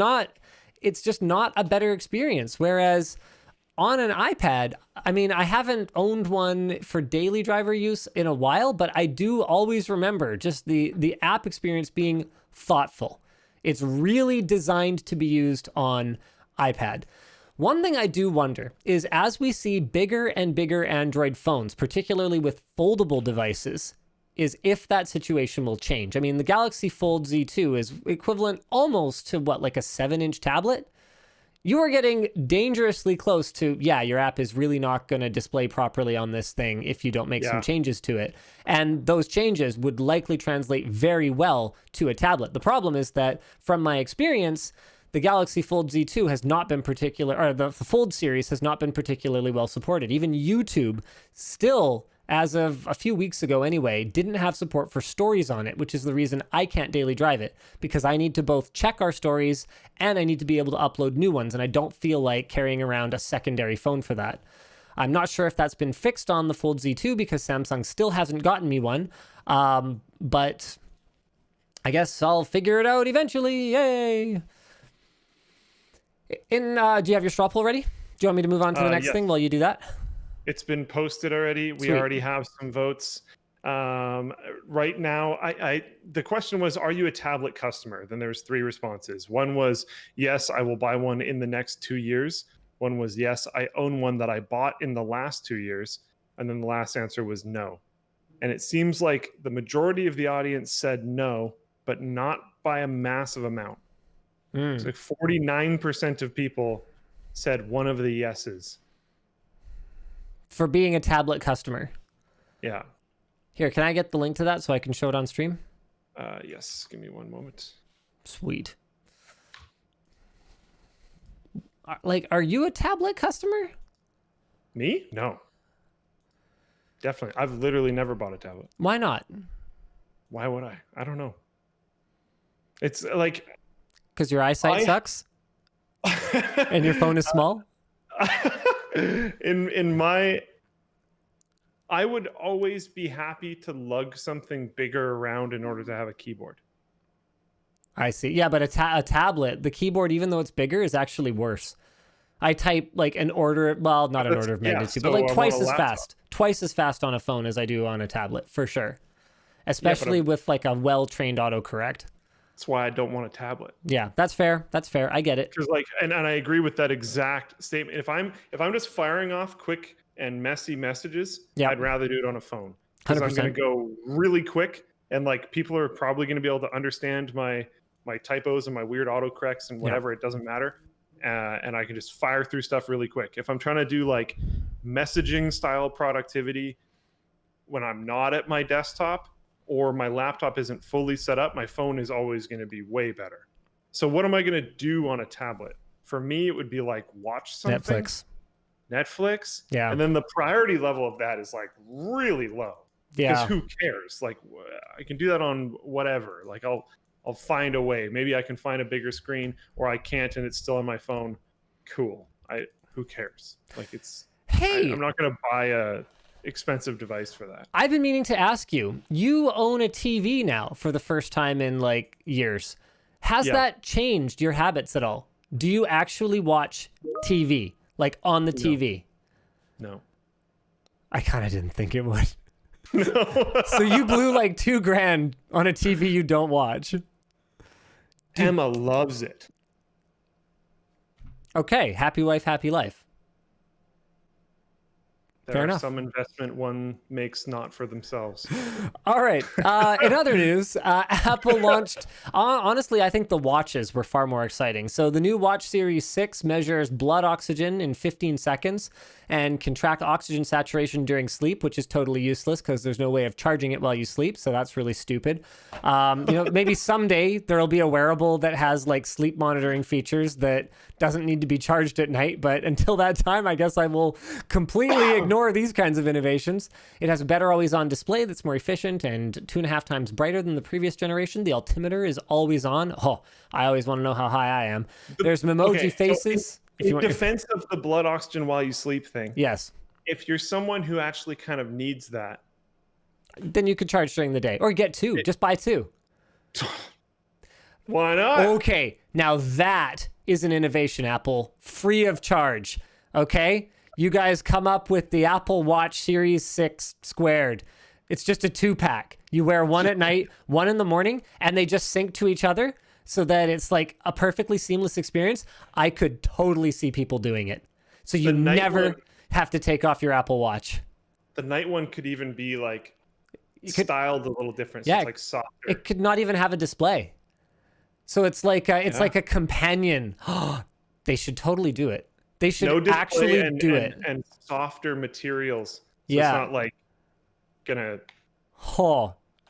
just not a better experience. Whereas on an iPad, I mean, I haven't owned one for daily driver use in a while, but I do always remember just the app experience being thoughtful. It's really designed to be used on iPad. One thing I do wonder is as we see bigger and bigger Android phones, particularly with foldable devices, is if that situation will change. I mean, the Galaxy Fold Z2 is equivalent almost to like a 7-inch tablet. You are getting dangerously close to, your app is really not going to display properly on this thing if you don't make some changes to it. And those changes would likely translate very well to a tablet. The problem is that from my experience, the Galaxy Fold Z2 has not been the Fold series has not been particularly well supported. Even YouTube still, as of a few weeks ago anyway, didn't have support for stories on it, which is the reason I can't daily drive it, because I need to both check our stories and I need to be able to upload new ones, and I don't feel like carrying around a secondary phone for that. I'm not sure if that's been fixed on the Fold Z2 because Samsung still hasn't gotten me one, but I guess I'll figure it out eventually. Yay! Do you have your straw poll ready? Do you want me to move on to the next thing while you do that? It's been posted already. We already have some votes. Right now, the question was, are you a tablet customer? Then there's 3 responses. One was, yes, I will buy one in the next 2 years. One was, yes, I own one that I bought in the last 2 years. And then the last answer was no. And it seems like the majority of the audience said no, but not by a massive amount. So 49% of people said one of the yeses. For being a tablet customer. Yeah. Here, can I get the link to that so I can show it on stream? Yes, give me one moment. Sweet. Like, are you a tablet customer? Me? No. Definitely. I've literally never bought a tablet. Why not? Why would I? I don't know. It's like... Because your eyesight sucks? And your phone is small? in my... I would always be happy to lug something bigger around in order to have a keyboard. I see. Yeah, but a tablet, the keyboard, even though it's bigger, is actually worse. I type like an order, well, not an order of magnitude, but like twice as fast. Twice as fast on a phone as I do on a tablet, for sure. Especially with like a well-trained autocorrect. That's why I don't want a tablet. Yeah, that's fair. That's fair. I get it. Because like, and I agree with that exact statement. If I'm just firing off quick and messy messages, I'd rather do it on a phone. Because I'm going to go really quick, and like people are probably going to be able to understand my typos and my weird autocorrects and whatever. It doesn't matter. And I can just fire through stuff really quick. If I'm trying to do like messaging style productivity when I'm not at my desktop or my laptop isn't fully set up, my phone is always going to be way better. So what am I going to do on a tablet? For me, it would be like watch something. Netflix. Yeah. And then the priority level of that is like really low. Yeah. Because who cares? Like I can do that on whatever. Like I'll find a way. Maybe I can find a bigger screen, or I can't and it's still on my phone. Cool. Who cares? Like it's... Hey! I'm not going to buy a expensive device for that. I've been meaning to ask you. You own a TV now for the first time in like years. Has that changed your habits at all? Do you actually watch TV? Like on the TV? No. I kind of didn't think it would. No. So you blew like $2,000 on a TV you don't watch. Emma loves it. Okay, happy wife, happy life. There are some investment one makes not for themselves. All right. In other news, Apple launched... honestly, I think the watches were far more exciting. So the new Watch Series 6 measures blood oxygen in 15 seconds and can track oxygen saturation during sleep, which is totally useless because there's no way of charging it while you sleep. So that's really stupid. Maybe someday there'll be a wearable that has like sleep monitoring features that doesn't need to be charged at night. But until that time, I guess I will completely ignore these kinds of innovations. It has a better always-on display that's more efficient and 2.5 times brighter than the previous generation. The altimeter is always on. Oh, I always want to know how high I am. There's Memoji faces. In defense of the blood oxygen while you sleep thing. Yes. If you're someone who actually kind of needs that, then you could charge during the day or get two. Just buy two. Why not? Okay. Now that is an innovation, Apple. Free of charge. Okay? You guys come up with the Apple Watch Series 6 squared. It's just a 2-pack. You wear one at night, one in the morning, and they just sync to each other so that it's like a perfectly seamless experience. I could totally see people doing it. So you never have to take off your Apple Watch. The night one could even be like styled a little different. So yeah, it's like softer. It could not even have a display. So it's like like a companion. They should totally do it. They should actually do it. And softer materials. So it's not like gonna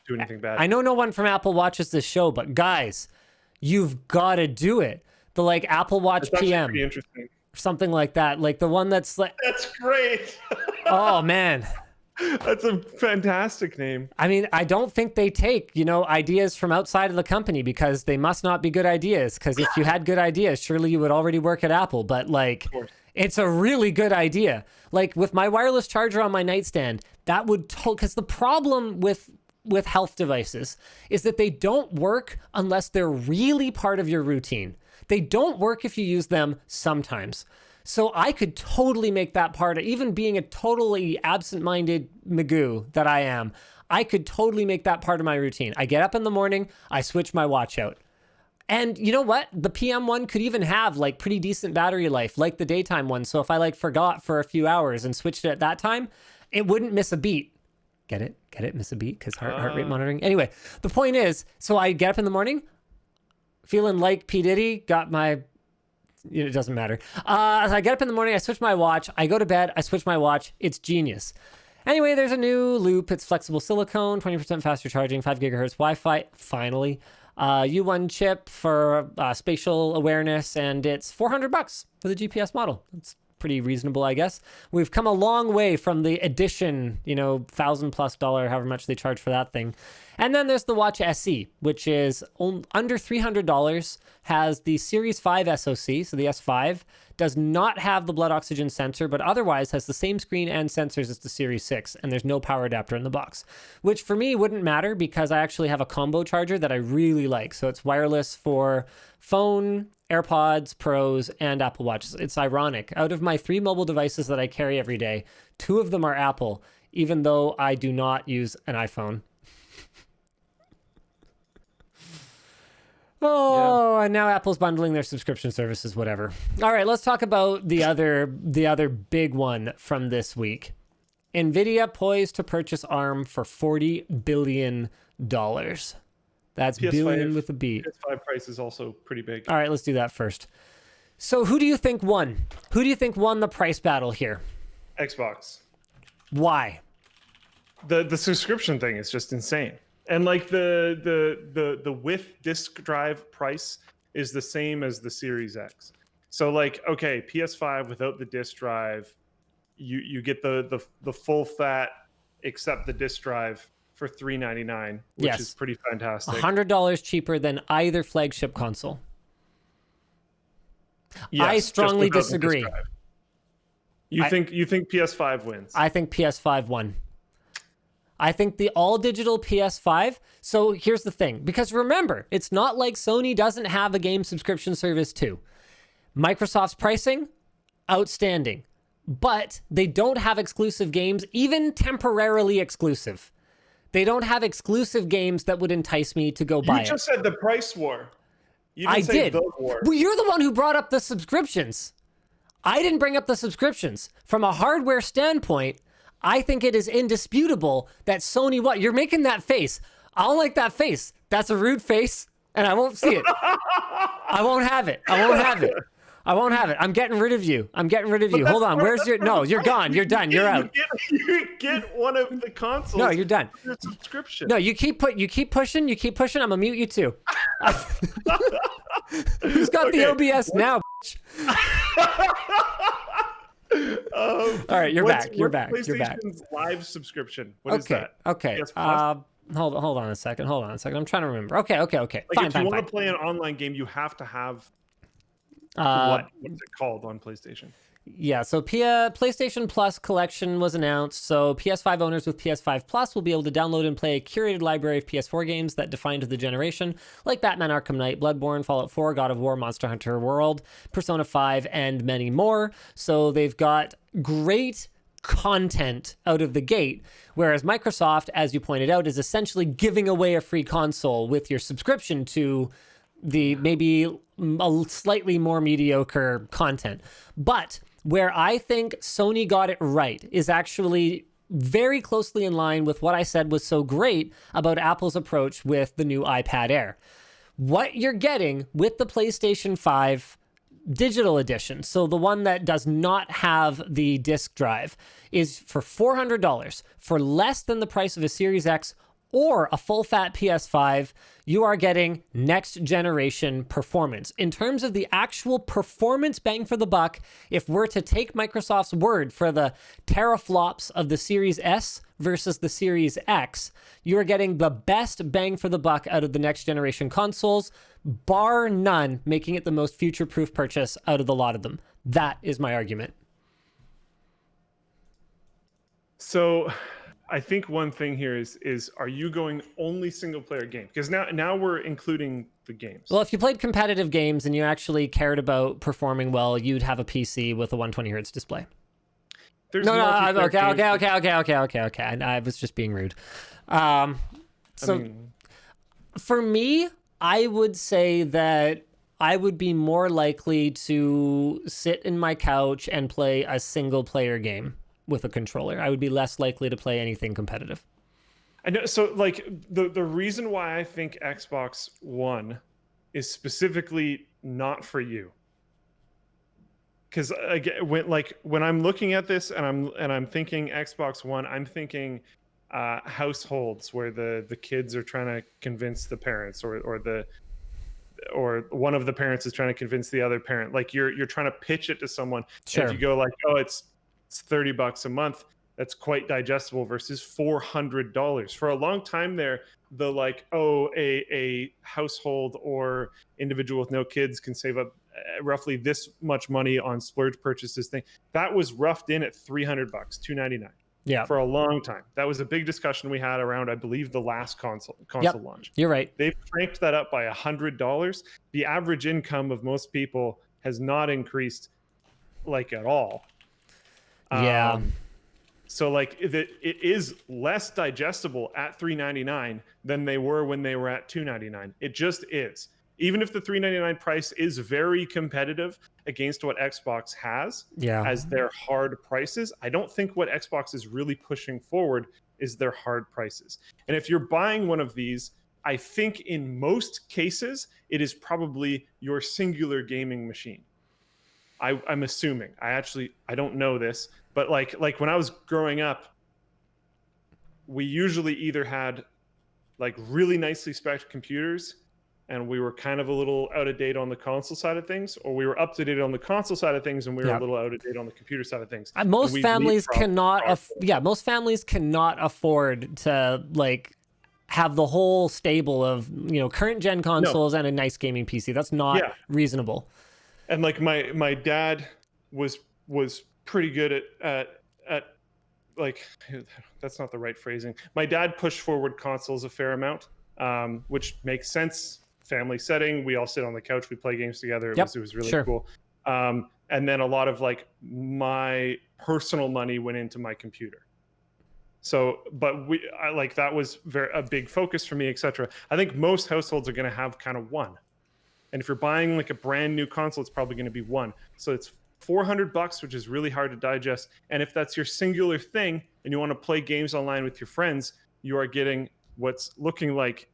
do anything bad. I know no one from Apple watches this show, but guys, you've got to do it. The like Apple Watch PM. Pretty interesting. Something like that. Like the one that's like... That's great. Oh, man. That's a fantastic name. I mean, I don't think they take, ideas from outside of the company because they must not be good ideas. Because if you had good ideas, surely you would already work at Apple. But like, it's a really good idea. Like with my wireless charger on my nightstand, that would because the problem with health devices is that they don't work unless they're really part of your routine. They don't work if you use them sometimes. So I could totally make that part of, even being a totally absent-minded Magoo that I am, I could totally make that part of my routine. I get up in the morning, I switch my watch out. And you know what? The PM one could even have like pretty decent battery life, like the daytime one. So if I like forgot for a few hours and switched it at that time, it wouldn't miss a beat. Get it? Miss a beat? Because heart rate monitoring. Anyway, the point is, so I get up in the morning, feeling like P. Diddy, got my... It doesn't matter. I get up in the morning, I switch my watch, I go to bed, I switch my watch. It's genius. Anyway, there's a new loop. It's flexible silicone, 20% faster charging, 5 gigahertz Wi-Fi, finally. U1 chip for spatial awareness, and it's $400 for the GPS model. It's pretty reasonable, I guess. We've come a long way from the edition, $1,000+, however much they charge for that thing. And then there's the Watch SE, which is under $300, has the Series 5 SoC, so the S5, does not have the blood oxygen sensor, but otherwise has the same screen and sensors as the Series 6, and there's no power adapter in the box, which for me wouldn't matter because I actually have a combo charger that I really like. So it's wireless for phone, AirPods Pros, and Apple Watch. It's ironic. Out of my 3 mobile devices that I carry every day, 2 of them are Apple, even though I do not use an iPhone. Oh, yeah. And now Apple's bundling their subscription services, whatever. All right, let's talk about the other big one from this week. NVIDIA poised to purchase ARM for $40 billion. That's PS5, billion with a B. PS5 price is also pretty big. All right, let's do that first. So who do you think won? Who do you think won the price battle here? Xbox. Why? The subscription thing is just insane. And like the with disk drive price is the same as the Series X. So like, okay, PS5 without the disk drive, you get the full fat except the disk drive for $399, which is pretty fantastic. $100 cheaper than either flagship console. Yes, I strongly disagree. You think PS5 wins? I think PS5 won. I think the all-digital PS5, so here's the thing, because remember, it's not like Sony doesn't have a game subscription service too. Microsoft's pricing, outstanding, but they don't have exclusive games, even temporarily exclusive. They don't have exclusive games that would entice me to go buy it. You just said the price war. You didn't I say did. the war. Well, you're the one who brought up the subscriptions. I didn't bring up the subscriptions. From a hardware standpoint, I think it is indisputable that Sony, what? You're making that face. I don't like that face. That's a rude face, and I won't see it. I won't have it. I won't have it. I won't have it. I'm getting rid of you. I'm getting rid of you. Hold on. Where's your... No, you're gone. You're done. You're out. You get one of the consoles. No, you're done. Your subscription. No, you keep pushing. You keep pushing. I'm going to mute you too. Who's got the OBS now, bitch? All right, you're back. You're back. You're back. PlayStation's live subscription. What is that? Okay. Hold on a second. I'm trying to remember. Okay. Like Fine. if you want to play an online game, you have to have what's it called on PlayStation? Yeah, so PlayStation Plus collection was announced. So PS5 owners with PS5 Plus will be able to download and play a curated library of PS4 games that defined the generation, like Batman Arkham Knight, Bloodborne, Fallout 4, God of War, Monster Hunter World, Persona 5, and many more. So they've got great content out of the gate, whereas Microsoft, as you pointed out, is essentially giving away a free console with your subscription to the maybe a slightly more mediocre content. But where I think Sony got it right is actually very closely in line with what I said was so great about Apple's approach with the new iPad Air. What you're getting with the PlayStation 5 digital edition, so the one that does not have the disc drive, is for $400, for less than the price of a Series X or a full-fat PS5. You are getting next-generation performance. In terms of the actual performance bang for the buck, if we're to take Microsoft's word for the teraflops of the Series S versus the Series X, you are getting the best bang for the buck out of the next-generation consoles, bar none, making it the most future-proof purchase out of the lot of them. That is my argument. So I think one thing here is are you going only single player game? Because now we're including the games. Well, if you played competitive games and you actually cared about performing well, you'd have a PC with a 120 hertz display. Okay. I was just being rude. For me, I would say that I would be more likely to sit in my couch and play a single player game with a controller. I would be less likely to play anything competitive. I know. So like the reason why I think Xbox One is specifically not for you because again, when I'm looking at this and I'm thinking Xbox One, I'm thinking households where the kids are trying to convince the parents, or one of the parents is trying to convince the other parent. Like you're trying to pitch it to someone. Sure. And if you go like, oh, it's $30 a month, that's quite digestible, versus $400 for a long time there. The like, oh, a household or individual with no kids can save up roughly this much money on splurge purchases thing. That was roughed in at $300, $299. Yeah. For a long time. That was a big discussion we had around, I believe, the last console launch. You're right. They've cranked that up by $100. The average income of most people has not increased like at all. Yeah. So like it is less digestible at $399 than they were when they were at $299. It just is. Even if the $399 price is very competitive against what Xbox has as their hard prices, I don't think what Xbox is really pushing forward is their hard prices. And if you're buying one of these, I think in most cases, it is probably your singular gaming machine. I'm assuming. I don't know this, but like when I was growing up, we usually either had like really nicely spec'd computers and we were kind of a little out of date on the console side of things, or we were up to date on the console side of things and we were a little out of date on the computer side of things. Most families cannot afford to like have the whole stable of, current gen consoles and a nice gaming PC. That's not reasonable. And like my dad was pretty good at like, that's not the right phrasing. My dad pushed forward consoles a fair amount, which makes sense. Family setting, we all sit on the couch, we play games together. It was really cool. And then a lot of like my personal money went into my computer. So, but that was a big focus for me, etc. I think most households are going to have kind of one. And if you're buying like a brand new console, it's probably going to be one. So it's $400, which is really hard to digest. And if that's your singular thing and you want to play games online with your friends, you are getting what's looking like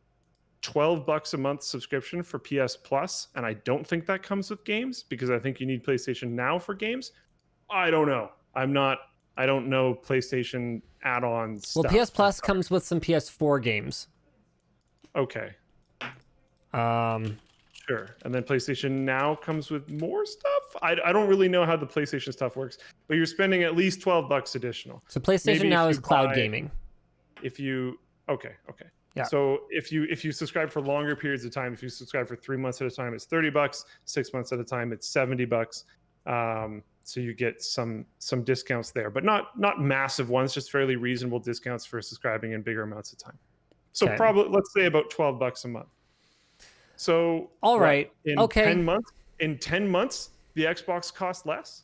$12 a month subscription for PS Plus. And I don't think that comes with games, because I think you need PlayStation Now for games. I don't know. I don't know PlayStation add-ons. Well, PS Plus comes with some PS4 games. Okay. Sure. And then PlayStation Now comes with more stuff. I don't really know how the PlayStation stuff works, but you're spending at least $12 additional. So PlayStation Now is cloud gaming. Okay. Yeah. So if you subscribe for longer periods of time, if you subscribe for 3 months at a time, it's $30. 6 months at a time, it's $70. So you get some discounts there, but not massive ones, just fairly reasonable discounts for subscribing in bigger amounts of time. So probably, let's say about $12 a month. So all right, in 10 months, the Xbox costs less.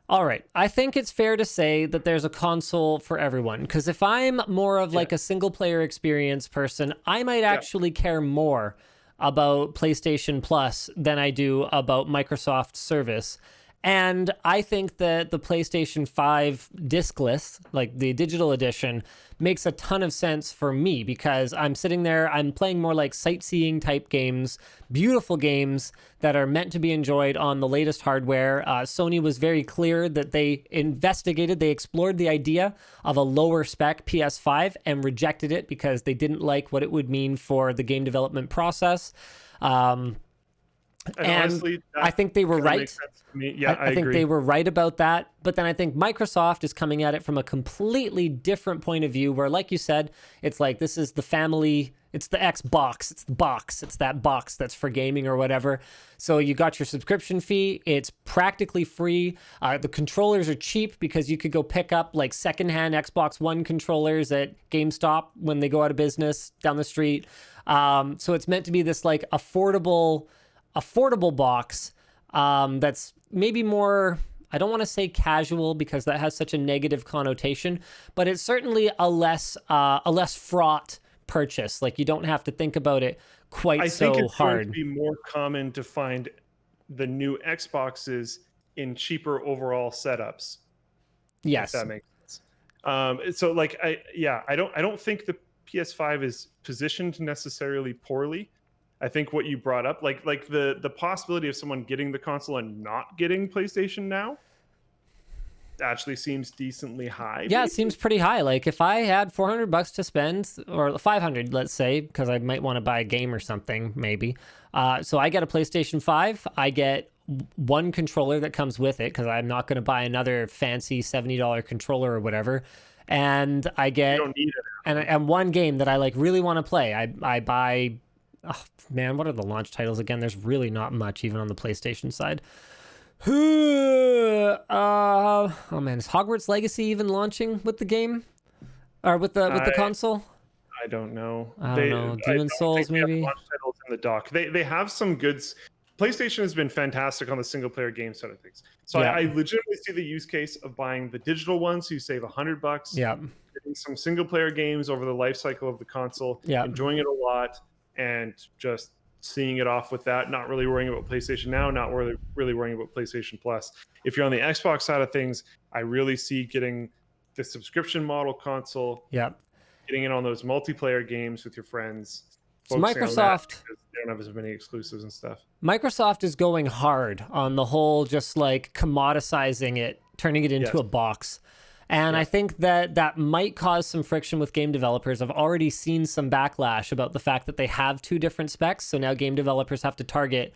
All right. I think it's fair to say that there's a console for everyone, because if I'm more of like a single player experience person, I might actually care more about PlayStation Plus than I do about Microsoft service. And I think that the PlayStation 5 discless, like the digital edition, makes a ton of sense for me, because I'm sitting there, I'm playing more like sightseeing type games, beautiful games that are meant to be enjoyed on the latest hardware. Sony was very clear that they explored the idea of a lower spec PS5 and rejected it because they didn't like what it would mean for the game development process. And honestly, I think they were right. Yeah, I think they were right about that. But then I think Microsoft is coming at it from a completely different point of view, where, like you said, it's like, this is the family, it's the Xbox, it's the box, it's that box that's for gaming or whatever. So you got your subscription fee, it's practically free. The controllers are cheap because you could go pick up like secondhand Xbox One controllers at GameStop when they go out of business down the street. So it's meant to be this like affordable box that's maybe more, I don't want to say casual because that has such a negative connotation, but it's certainly a less fraught purchase. Like, you don't have to think about it quite so hard. I think it's going to be more common to find the new Xboxes in cheaper overall setups. Yes, if that makes sense. So like, I don't think the PS5 is positioned necessarily poorly. I think what you brought up, like the possibility of someone getting the console and not getting PlayStation Now, actually seems decently high. Yeah, maybe? it seems pretty high. Like if I had $400 to spend, or 500, let's say, because I might want to buy a game or something, maybe. So I get a PlayStation 5. I get one controller that comes with it because I'm not going to buy another fancy $70 controller or whatever. And I get You don't need it. and one game that I like really want to play. I buy. Oh man, what are the launch titles again? There's really not much even on the PlayStation side. Oh man, is Hogwarts Legacy even launching with the game or with the console? I don't know. I don't know. Demon Souls maybe. Launch titles in the dock. They have some goods. PlayStation has been fantastic on the single player game side of things. So Yeah. I legitimately see the use case of buying the digital ones, so you save $100. Yeah. Getting some single player games over the life cycle of the console. Yeah. Enjoying it a lot, and just seeing it off with that, not really worrying about PlayStation Now, not really worrying about PlayStation Plus. If you're on the Xbox side of things, I really see getting the subscription model console, Yeah. getting in on those multiplayer games with your friends. So focusing on that Microsoft, because they don't have as many exclusives and stuff. Microsoft is going hard on the whole, just like commoditizing it, turning it into Yes. a box. And I think that might cause some friction with game developers. I've already seen some backlash about the fact that they have two different specs. So now game developers have to target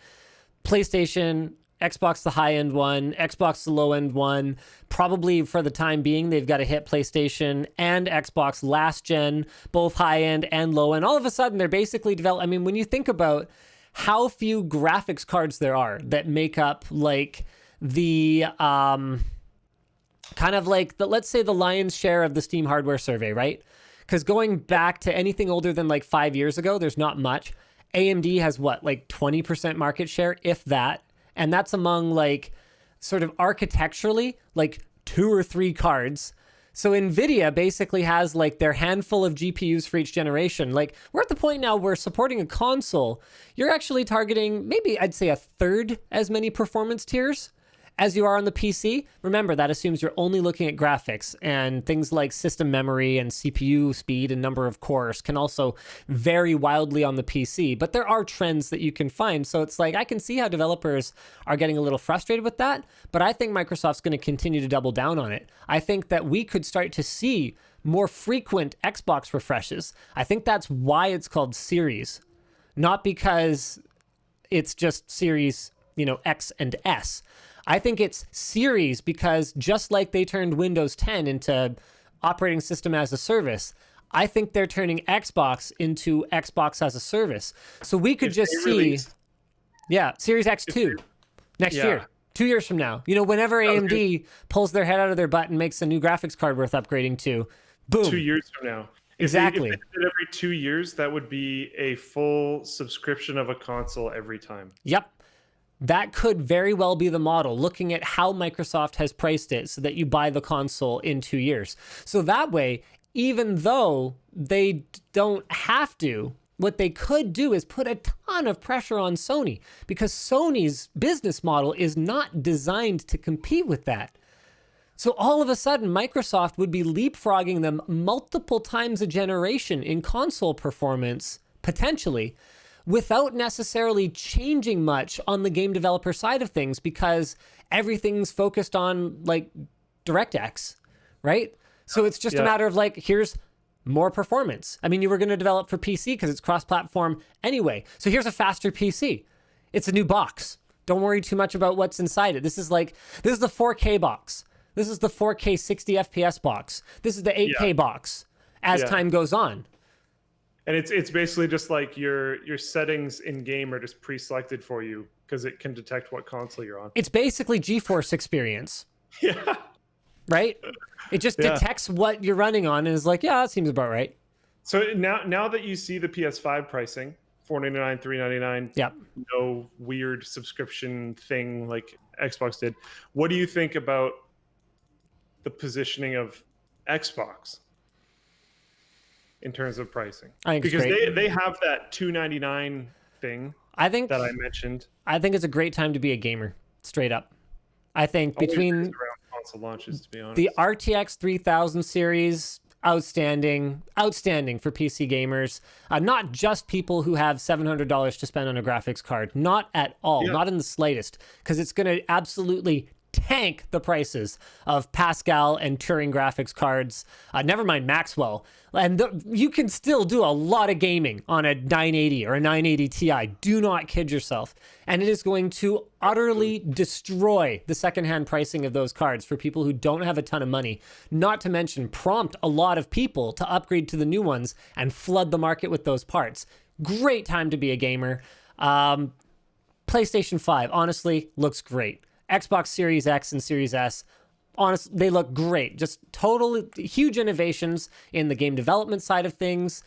PlayStation, Xbox the high-end one, Xbox the low-end one. Probably for the time being, they've got to hit PlayStation and Xbox last gen, both high-end and low-end. All of a sudden, they're basically I mean, when you think about how few graphics cards there are that make up like the kind of like let's say the lion's share of the Steam hardware survey, right? Because going back to anything older than like 5 years ago, there's not much. AMD has what, like 20% market share, if that. And that's among like sort of architecturally like 2 or 3 cards. So NVIDIA basically has like their handful of GPUs for each generation. Like we're at the point now where supporting a console, you're actually targeting maybe I'd say a third as many performance tiers as you are on the PC. Remember, that assumes you're only looking at graphics, and things like system memory and CPU speed and number of cores can also vary wildly on the PC, but there are trends that you can find. So it's like, I can see how developers are getting a little frustrated with that, but I think Microsoft's going to continue to double down on it. I think that we could start to see more frequent Xbox refreshes. I think that's why it's called Series, not because it's just Series, X and S. I think it's Series because just like they turned Windows 10 into operating system as a service, I think they're turning Xbox into Xbox as a service. So we could just see, Series X2 next year, 2 years from now. Whenever AMD pulls their head out of their butt and makes a new graphics card worth upgrading to, boom. 2 years from now. Exactly. If they did every 2 years, that would be a full subscription of a console every time. Yep. That could very well be the model, looking at how Microsoft has priced it so that you buy the console in 2 years. So that way, even though they don't have to, what they could do is put a ton of pressure on Sony, because Sony's business model is not designed to compete with that. So all of a sudden, Microsoft would be leapfrogging them multiple times a generation in console performance, potentially, without necessarily changing much on the game developer side of things, because everything's focused on like DirectX, right? So it's just a matter of like, here's more performance. I mean, you were going to develop for PC because it's cross-platform anyway. So here's a faster PC. It's a new box. Don't worry too much about what's inside it. This is the 4K box. This is the 4K 60 FPS box. This is the 8K box as time goes on. And it's basically just like your settings in game are just pre-selected for you because it can detect what console you're on. It's basically GeForce experience. Yeah. Right? It just detects what you're running on and is like, yeah, that seems about right. So now that you see the PS5 pricing, $499, $399, no weird subscription thing like Xbox did, what do you think about the positioning of Xbox in terms of pricing? I think because it's great. they have that $299 thing that I mentioned. I think it's a great time to be a gamer, straight up. I think between around console launches, to be honest, the RTX 3000 series outstanding for PC gamers. Not just people who have $700 to spend on a graphics card. Not at all. Not in the slightest. Because it's going to absolutely tank the prices of Pascal and Turing graphics cards. Never mind Maxwell. And you can still do a lot of gaming on a 980 or a 980 Ti. Do not kid yourself. And it is going to utterly destroy the secondhand pricing of those cards for people who don't have a ton of money. Not to mention prompt a lot of people to upgrade to the new ones and flood the market with those parts. Great time to be a gamer. PlayStation 5, honestly, looks great. Xbox Series X and Series S, honestly, they look great. Just total huge innovations in the game development side of things.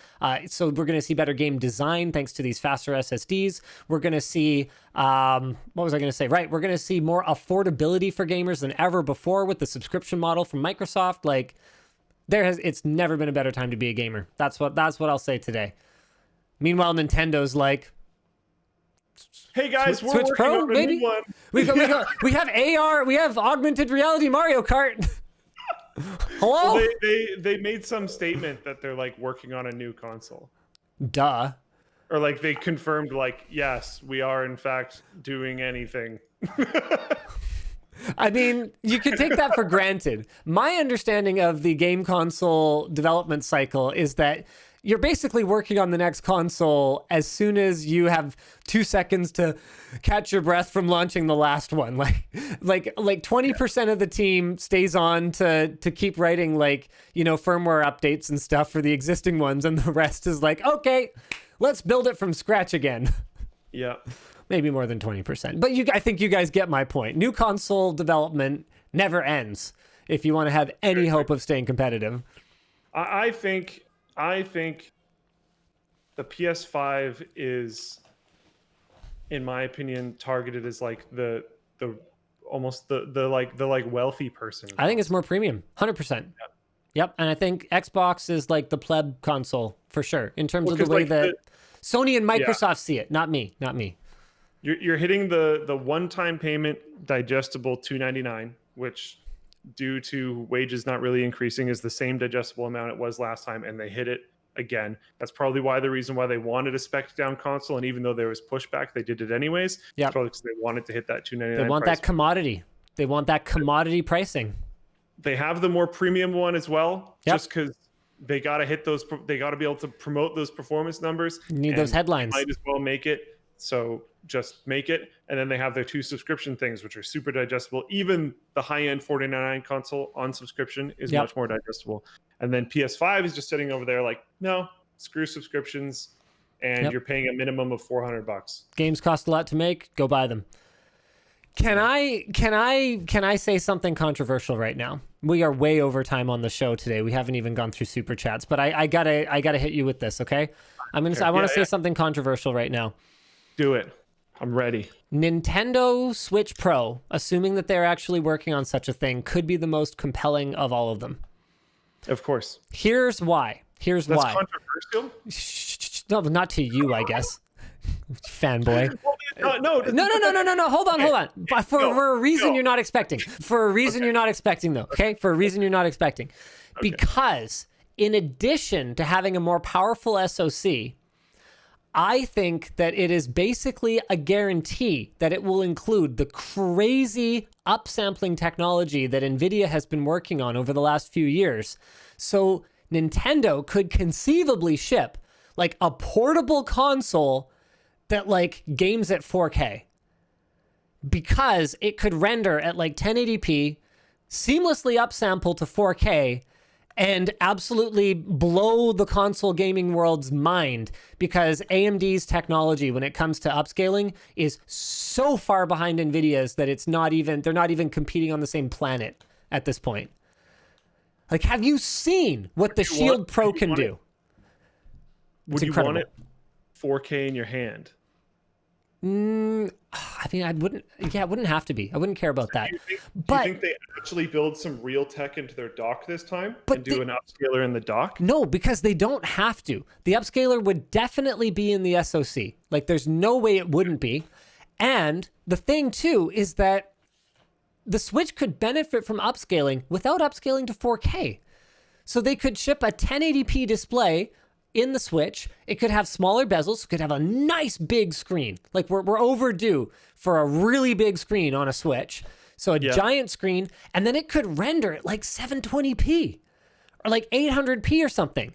So we're going to see better game design thanks to these faster SSDs. We're going to see, what was I going to say? Right, we're going to see more affordability for gamers than ever before with the subscription model from Microsoft. Like, it's never been a better time to be a gamer. That's what I'll say today. Meanwhile, Nintendo's like, hey guys, we're Switch working Pro, on a maybe? new one. We have AR, we have augmented reality Mario Kart. Hello? Well, they made some statement that they're like working on a new console. Duh. Or like they confirmed like, yes, we are in fact doing anything. I mean, you could take that for granted. My understanding of the game console development cycle is that you're basically working on the next console as soon as you have 2 seconds to catch your breath from launching the last one. Like 20% of the team stays on to keep writing firmware updates and stuff for the existing ones, and the rest is like, okay, let's build it from scratch again. Yeah. Maybe more than 20%. But I think you guys get my point. New console development never ends if you want to have any hope of staying competitive. I think the PS5 is, in my opinion, targeted as like the almost the wealthy person. I think it's more premium, 100%. Yep, and I think Xbox is like the pleb console for sure in terms of the way that Sony and Microsoft see it. Not me. You're hitting the one-time payment digestible $299, which, due to wages not really increasing, is the same digestible amount it was last time, and they hit it again. That's probably the reason why they wanted a spec down console, and even though there was pushback, they did it anyways. Yeah, probably because they wanted to hit that $299. They want that commodity. They want that commodity pricing. They have the more premium one as well, just because they got to hit those. They got to be able to promote those performance numbers. You need those headlines. Might as well make it. So just make it. And then they have their 2 subscription things, which are super digestible. Even the high-end $49.99 console on subscription is much more digestible. And then PS5 is just sitting over there like, no, screw subscriptions. And you're paying a minimum of $400. Games cost a lot to make. Go buy them. Can I say something controversial right now? We are way over time on the show today. We haven't even gone through super chats, but I gotta hit you with this, okay? I want to say something controversial right now. Do it. I'm ready. Nintendo Switch Pro, assuming that they're actually working on such a thing, could be the most compelling of all of them. Of course. Here's why. That's controversial? No, not to you, I guess. Fanboy. No. Hold on. For a reason you're not expecting. For a reason you're not expecting, though. Okay? For a reason you're not expecting. Okay. Because in addition to having a more powerful SoC, I think that it is basically a guarantee that it will include the crazy upsampling technology that NVIDIA has been working on over the last few years. So Nintendo could conceivably ship like a portable console that like games at 4K, because it could render at like 1080p, seamlessly upsample to 4K, and absolutely blow the console gaming world's mind, because AMD's technology when it comes to upscaling is so far behind NVIDIA's that they're not even competing on the same planet at this point. Like, have you seen what the Shield Pro can do? Would you want it 4K in your hand? I mean, I wouldn't. Yeah, it wouldn't have to be. I wouldn't care about that. Do you think they actually build some real tech into their dock this time and do an upscaler in the dock? No, because they don't have to. The upscaler would definitely be in the SoC. Like, there's no way it wouldn't be. And the thing too is that the Switch could benefit from upscaling without upscaling to 4K. So they could ship a 1080p display in the Switch. It could have smaller bezels. It could have a nice big screen. Like we're overdue for a really big screen on a Switch. So a giant screen, and then it could render at like 720p or like 800p or something.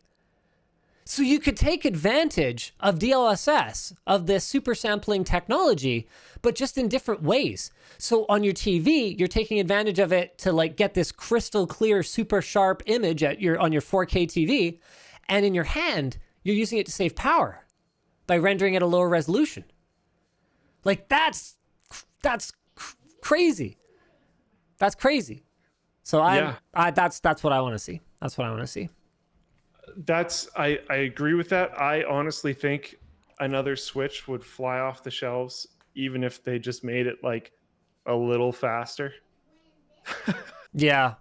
So you could take advantage of DLSS, of this super sampling technology, but just in different ways. So on your TV, you're taking advantage of it to like get this crystal clear, super sharp image on your 4K TV. And in your hand, you're using it to save power by rendering at a lower resolution. Like that's crazy. That's crazy. So that's what I want to see. That's what I want to see. I agree with that. I honestly think another Switch would fly off the shelves, even if they just made it like a little faster. Yeah.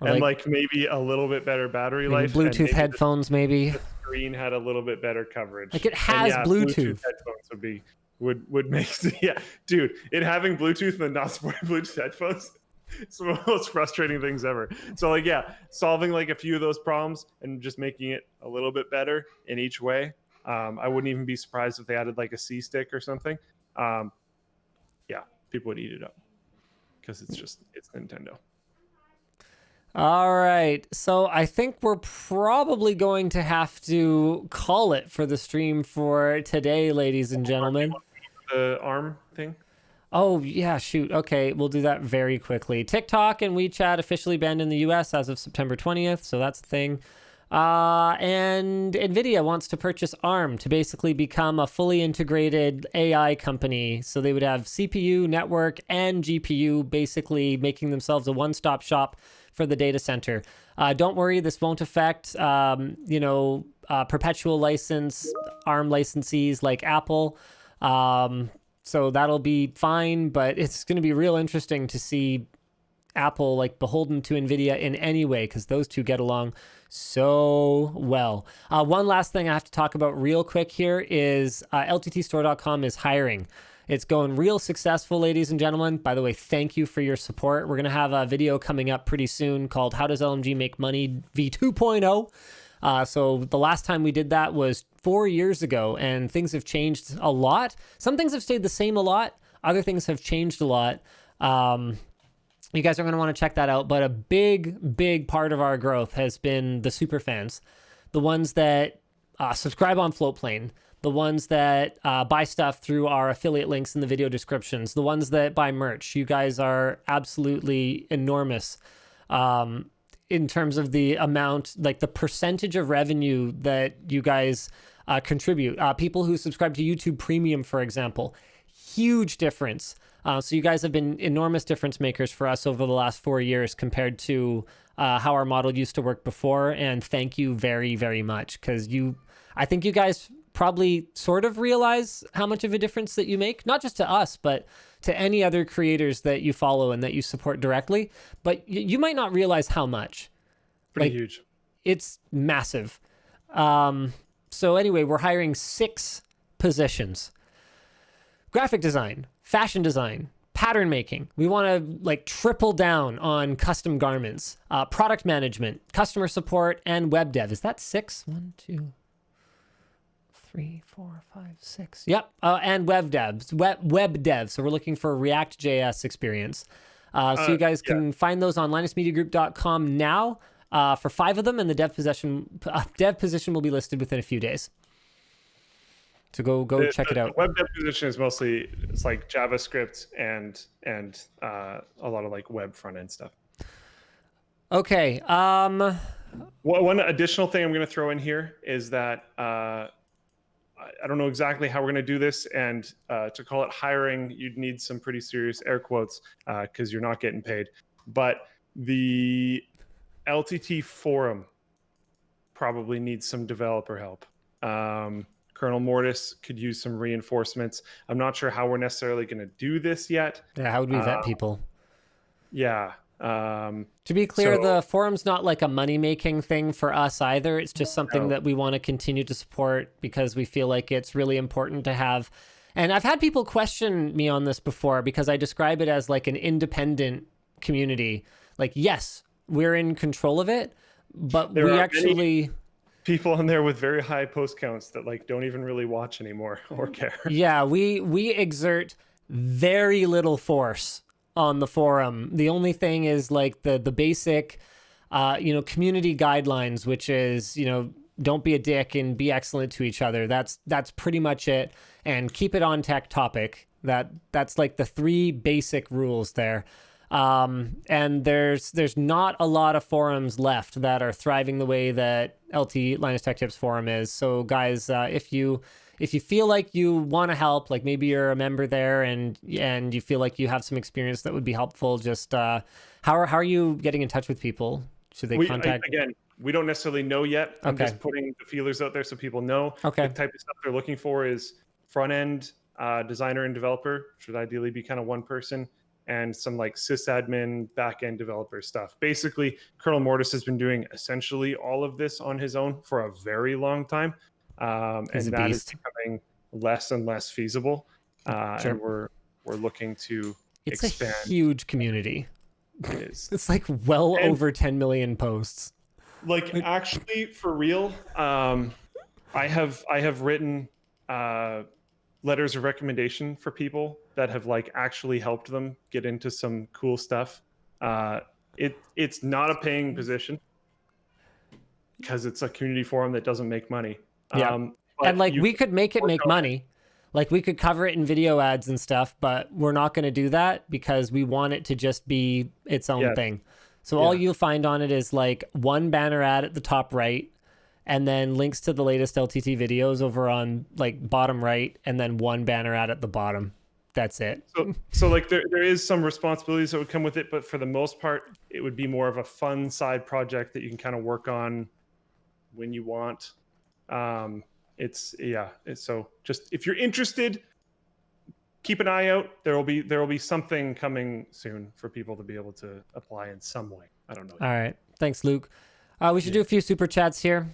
And like maybe a little bit better battery life. Bluetooth headphones, maybe. The screen had a little bit better coverage. Like it has Bluetooth. Headphones would make dude, it having Bluetooth and not supporting Bluetooth headphones. It's one of the most frustrating things ever. So like, solving like a few of those problems and just making it a little bit better in each way. I wouldn't even be surprised if they added like a C stick or something. People would eat it up because it's Nintendo. All right. So I think we're probably going to have to call it for the stream for today, ladies and gentlemen. The ARM thing? Oh, yeah, shoot. Okay, we'll do that very quickly. TikTok and WeChat officially banned in the US as of September 20th, so that's the thing. And NVIDIA wants to purchase ARM to basically become a fully integrated AI company. So they would have CPU, network, and GPU, basically making themselves a one-stop shop for the data center. Don't worry, this won't affect, perpetual license ARM licensees like Apple. So that'll be fine, but it's going to be real interesting to see Apple like beholden to NVIDIA in any way, because those two get along so well. One last thing I have to talk about real quick here is LTTstore.com is hiring. It's going real successful, ladies and gentlemen. By the way, thank you for your support. We're going to have a video coming up pretty soon called How Does LMG Make Money V2.0. So the last time we did that was 4 years ago, and things have changed a lot. Some things have stayed the same a lot. Other things have changed a lot. You guys are going to want to check that out. But a big part of our growth has been the super fans, the ones that subscribe on Floatplane, the ones that buy stuff through our affiliate links in the video descriptions, the ones that buy merch. You guys are absolutely enormous. In terms of the amount, like the percentage of revenue that you guys contribute. People who subscribe to YouTube Premium, for example, huge difference. So you guys have been enormous difference makers for us over the last 4 years compared to how our model used to work before. And thank you very, very much, because I think you guys probably sort of realize how much of a difference that you make, not just to us, but to any other creators that you follow and that you support directly. But you might not realize how much. Pretty huge. It's massive. So anyway, we're hiring 6 positions. Graphic design, fashion design, pattern making. We want to like triple down on custom garments, product management, customer support, and web dev. Is that 6? 1, 2, 3, 4, 5, 6. Yep. And web dev. So we're looking for React.js experience. So you guys can find those on linusmediagroup.com now for 5 of them, and the dev position will be listed within a few days. So go check it out. The web dev position is mostly it's like JavaScript and a lot of like web front end stuff. Okay. One additional thing I'm going to throw in here is that I don't know exactly how we're going to do this, and to call it hiring, you'd need some pretty serious air quotes because you're not getting paid. But the LTT forum probably needs some developer help. Colonel Mortis could use some reinforcements. I'm not sure how we're necessarily going to do this yet. Yeah, how would we vet people? Yeah. To be clear, the forum's not like a money-making thing for us either. It's just something that we want to continue to support because we feel like it's really important to have. And I've had people question me on this before because I describe it as like an independent community. Like, yes, we're in control of it, But There we are actually... people on there with very high post counts that like don't even really watch anymore or care. Yeah, we exert very little force on the forum. The only thing is like the basic, community guidelines, which is, don't be a dick and be excellent to each other. That's pretty much it. And keep it on tech topic. That's like the 3 basic rules there. And there's not a lot of forums left that are thriving the way that LT Linus Tech Tips forum is. So guys, if you feel like you want to help, like maybe you're a member there and you feel like you have some experience that would be helpful, just how are you getting in touch with people? Should they contact? Again, we don't necessarily know yet. I'm Okay. just putting the feelers out there so people know. Okay. The type of stuff they're looking for is front end designer and developer, should ideally be kind of one person, and some like sysadmin back end developer stuff. Basically, Colonel Mortis has been doing essentially all of this on his own for a very long time. And that is becoming less and less feasible. Sure. And we're looking to expand. A huge community. It is. It's like over 10 million posts. Like actually, for real, I have written letters of recommendation for people that have like actually helped them get into some cool stuff. It's not a paying position because it's a community forum that doesn't make money. Yeah. And like we could make it make money. Like we could cover it in video ads and stuff, but we're not going to do that because we want it to just be its own thing. So all you'll find on it is like one banner ad at the top right, and then links to the latest LTT videos over on like bottom right, and then one banner ad at the bottom. That's it. So like there is some responsibilities that would come with it, but for the most part, it would be more of a fun side project that you can kind of work on when you want. So just if you're interested, keep an eye out. There will be something coming soon for people to be able to apply in some way. I don't know. All right. Thanks, Luke. We should do a few super chats here.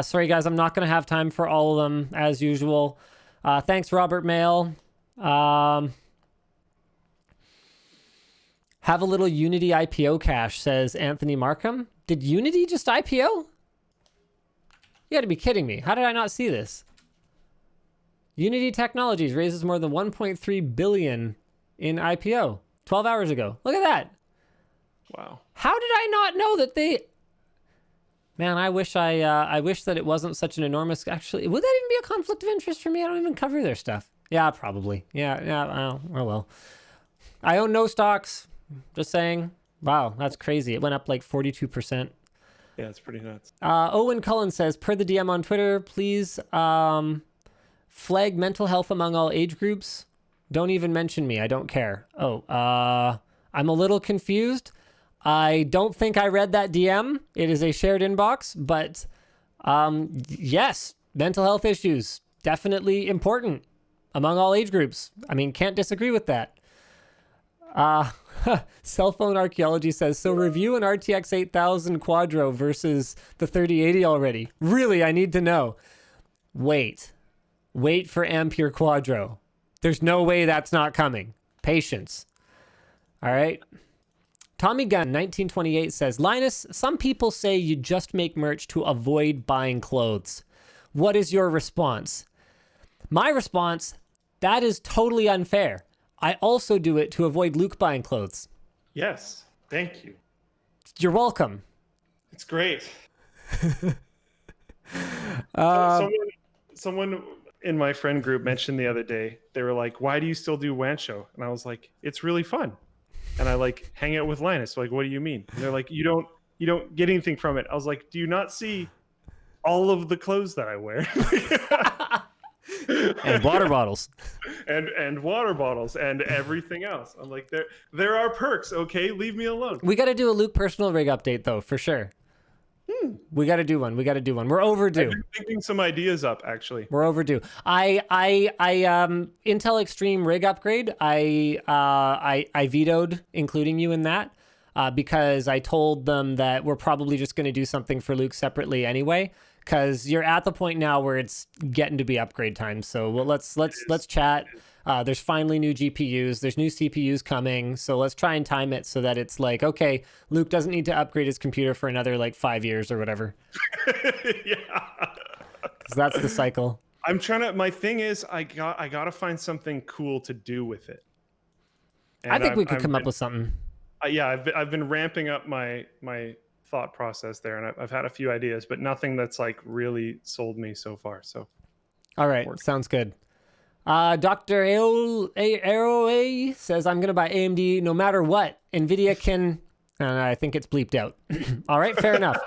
Sorry, guys, I'm not going to have time for all of them as usual. Thanks, Robert Mail. Have a little Unity IPO cash, says Anthony Markham. Did Unity just IPO? You got to be kidding me. How did I not see this? Unity Technologies raises more than 1.3 billion in IPO 12 hours ago. Look at that. Wow. How did I not know that they... Man, I wish that it wasn't such an enormous... Actually, would that even be a conflict of interest for me? I don't even cover their stuff. Yeah, probably. Yeah. Oh well. I own no stocks. Just saying. Wow, that's crazy. It went up like 42%. Yeah, it's pretty nuts. Owen Cullen says, per the DM on Twitter, please flag mental health among all age groups. Don't even mention me. I don't care. I'm a little confused. I don't think I read that DM. It is a shared inbox, but yes, mental health issues, definitely important among all age groups. I mean, can't disagree with that. Cell phone archaeology says, so review an RTX 8000 Quadro versus the 3080 already. Really, I need to know. Wait for Ampere Quadro. There's no way that's not coming. Patience. All right. Tommy Gunn, 1928 says, Linus, some people say you just make merch to avoid buying clothes. What is your response? My response, that is totally unfair. I also do it to avoid Luke buying clothes. Yes. Thank you. You're welcome. It's great. Someone in my friend group mentioned the other day, they were like, why do you still do WAN show? And I was like, it's really fun. And I like hang out with Linus. Like, what do you mean? And they're like, you don't get anything from it. I was like, do you not see all of the clothes that I wear? And water bottles. And water bottles and everything else. I'm like, there are perks, okay? Leave me alone. We got to do a Luke personal rig update though, for sure. We got to do one. We're overdue. I've been thinking some ideas up, actually. We're overdue. I Intel Extreme rig upgrade. I vetoed including you in that because I told them that we're probably just going to do something for Luke separately anyway. Because you're at the point now where it's getting to be upgrade time. So let's chat. There's finally new GPUs. There's new CPUs coming. So let's try and time it so that it's like, okay, Luke doesn't need to upgrade his computer for another like 5 years or whatever. Yeah. Because that's the cycle. I'm trying to. My thing is, I got to find something cool to do with it. And I think we could come up with something. Yeah, I've been ramping up my thought process there, and I've had a few ideas, but nothing that's like really sold me so far. So, all right, sounds good. Dr. Aoa says, I'm going to buy AMD no matter what. NVIDIA can, I think it's bleeped out. All right, fair enough.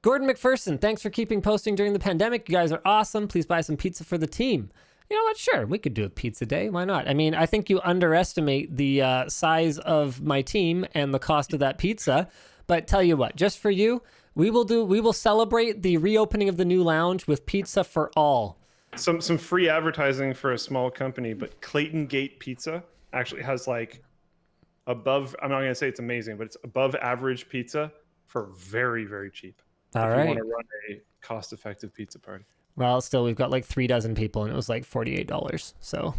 Gordon McPherson, thanks for keeping posting during the pandemic. You guys are awesome. Please buy some pizza for the team. You know what? Sure, we could do a pizza day. Why not? I mean, I think you underestimate the size of my team and the cost of that pizza. But tell you what, just for you, we will celebrate the reopening of the new lounge with pizza for all. Some free advertising for a small company, but Clayton Gate Pizza actually has like above, I'm not going to say it's amazing, but it's above average pizza for very, very cheap. All right. If you want to run a cost-effective pizza party. Well, still, we've got like 3 dozen people, and it was like $48. So,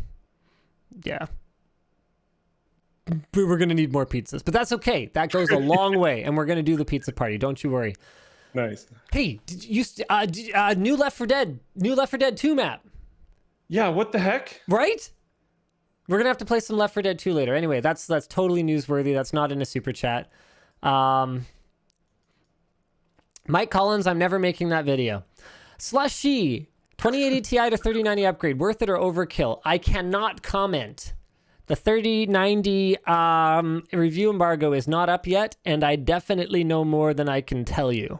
yeah. We're going to need more pizzas, but that's okay. That goes a long way, and we're going to do the pizza party. Don't you worry. Nice. Hey, new Left 4 Dead 2 map. Yeah, what the heck? Right? We're going to have to play some Left 4 Dead 2 later. Anyway, that's totally newsworthy. That's not in a super chat. Mike Collins, I'm never making that video. Slushy, 2080 Ti to 3090 upgrade, worth it or overkill? I cannot comment. The 3090 review embargo is not up yet, and I definitely know more than I can tell you.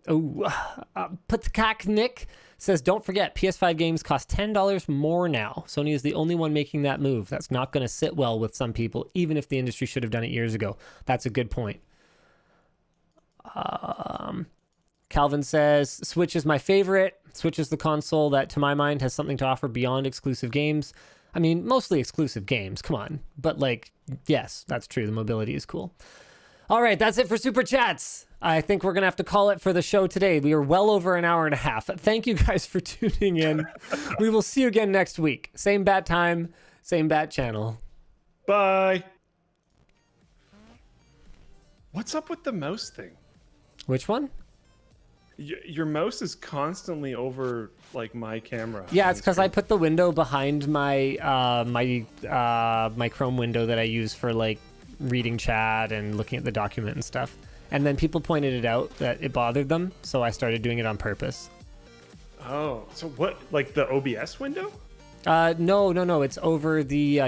Putkak Nick says, don't forget, PS5 games cost $10 more now. Sony is the only one making that move. That's not going to sit well with some people, even if the industry should have done it years ago. That's a good point. Calvin says, Switch is my favorite. Switch is the console that, to my mind, has something to offer beyond exclusive games. I mean, mostly exclusive games. Come on. But, like, yes, that's true. The mobility is cool. All right, that's it for Super Chats. I think we're going to have to call it for the show today. We are well over an hour and a half. Thank you guys for tuning in. We will see you again next week. Same bat time, same bat channel. Bye. What's up with the mouse thing? Which one? Your mouse is constantly over like my camera. Yeah, it's because I put the window behind my my Chrome window that I use for like reading chat and looking at the document and stuff. And then people pointed it out that it bothered them, so I started doing it on purpose. Oh, so what? Like the OBS window? No. It's over the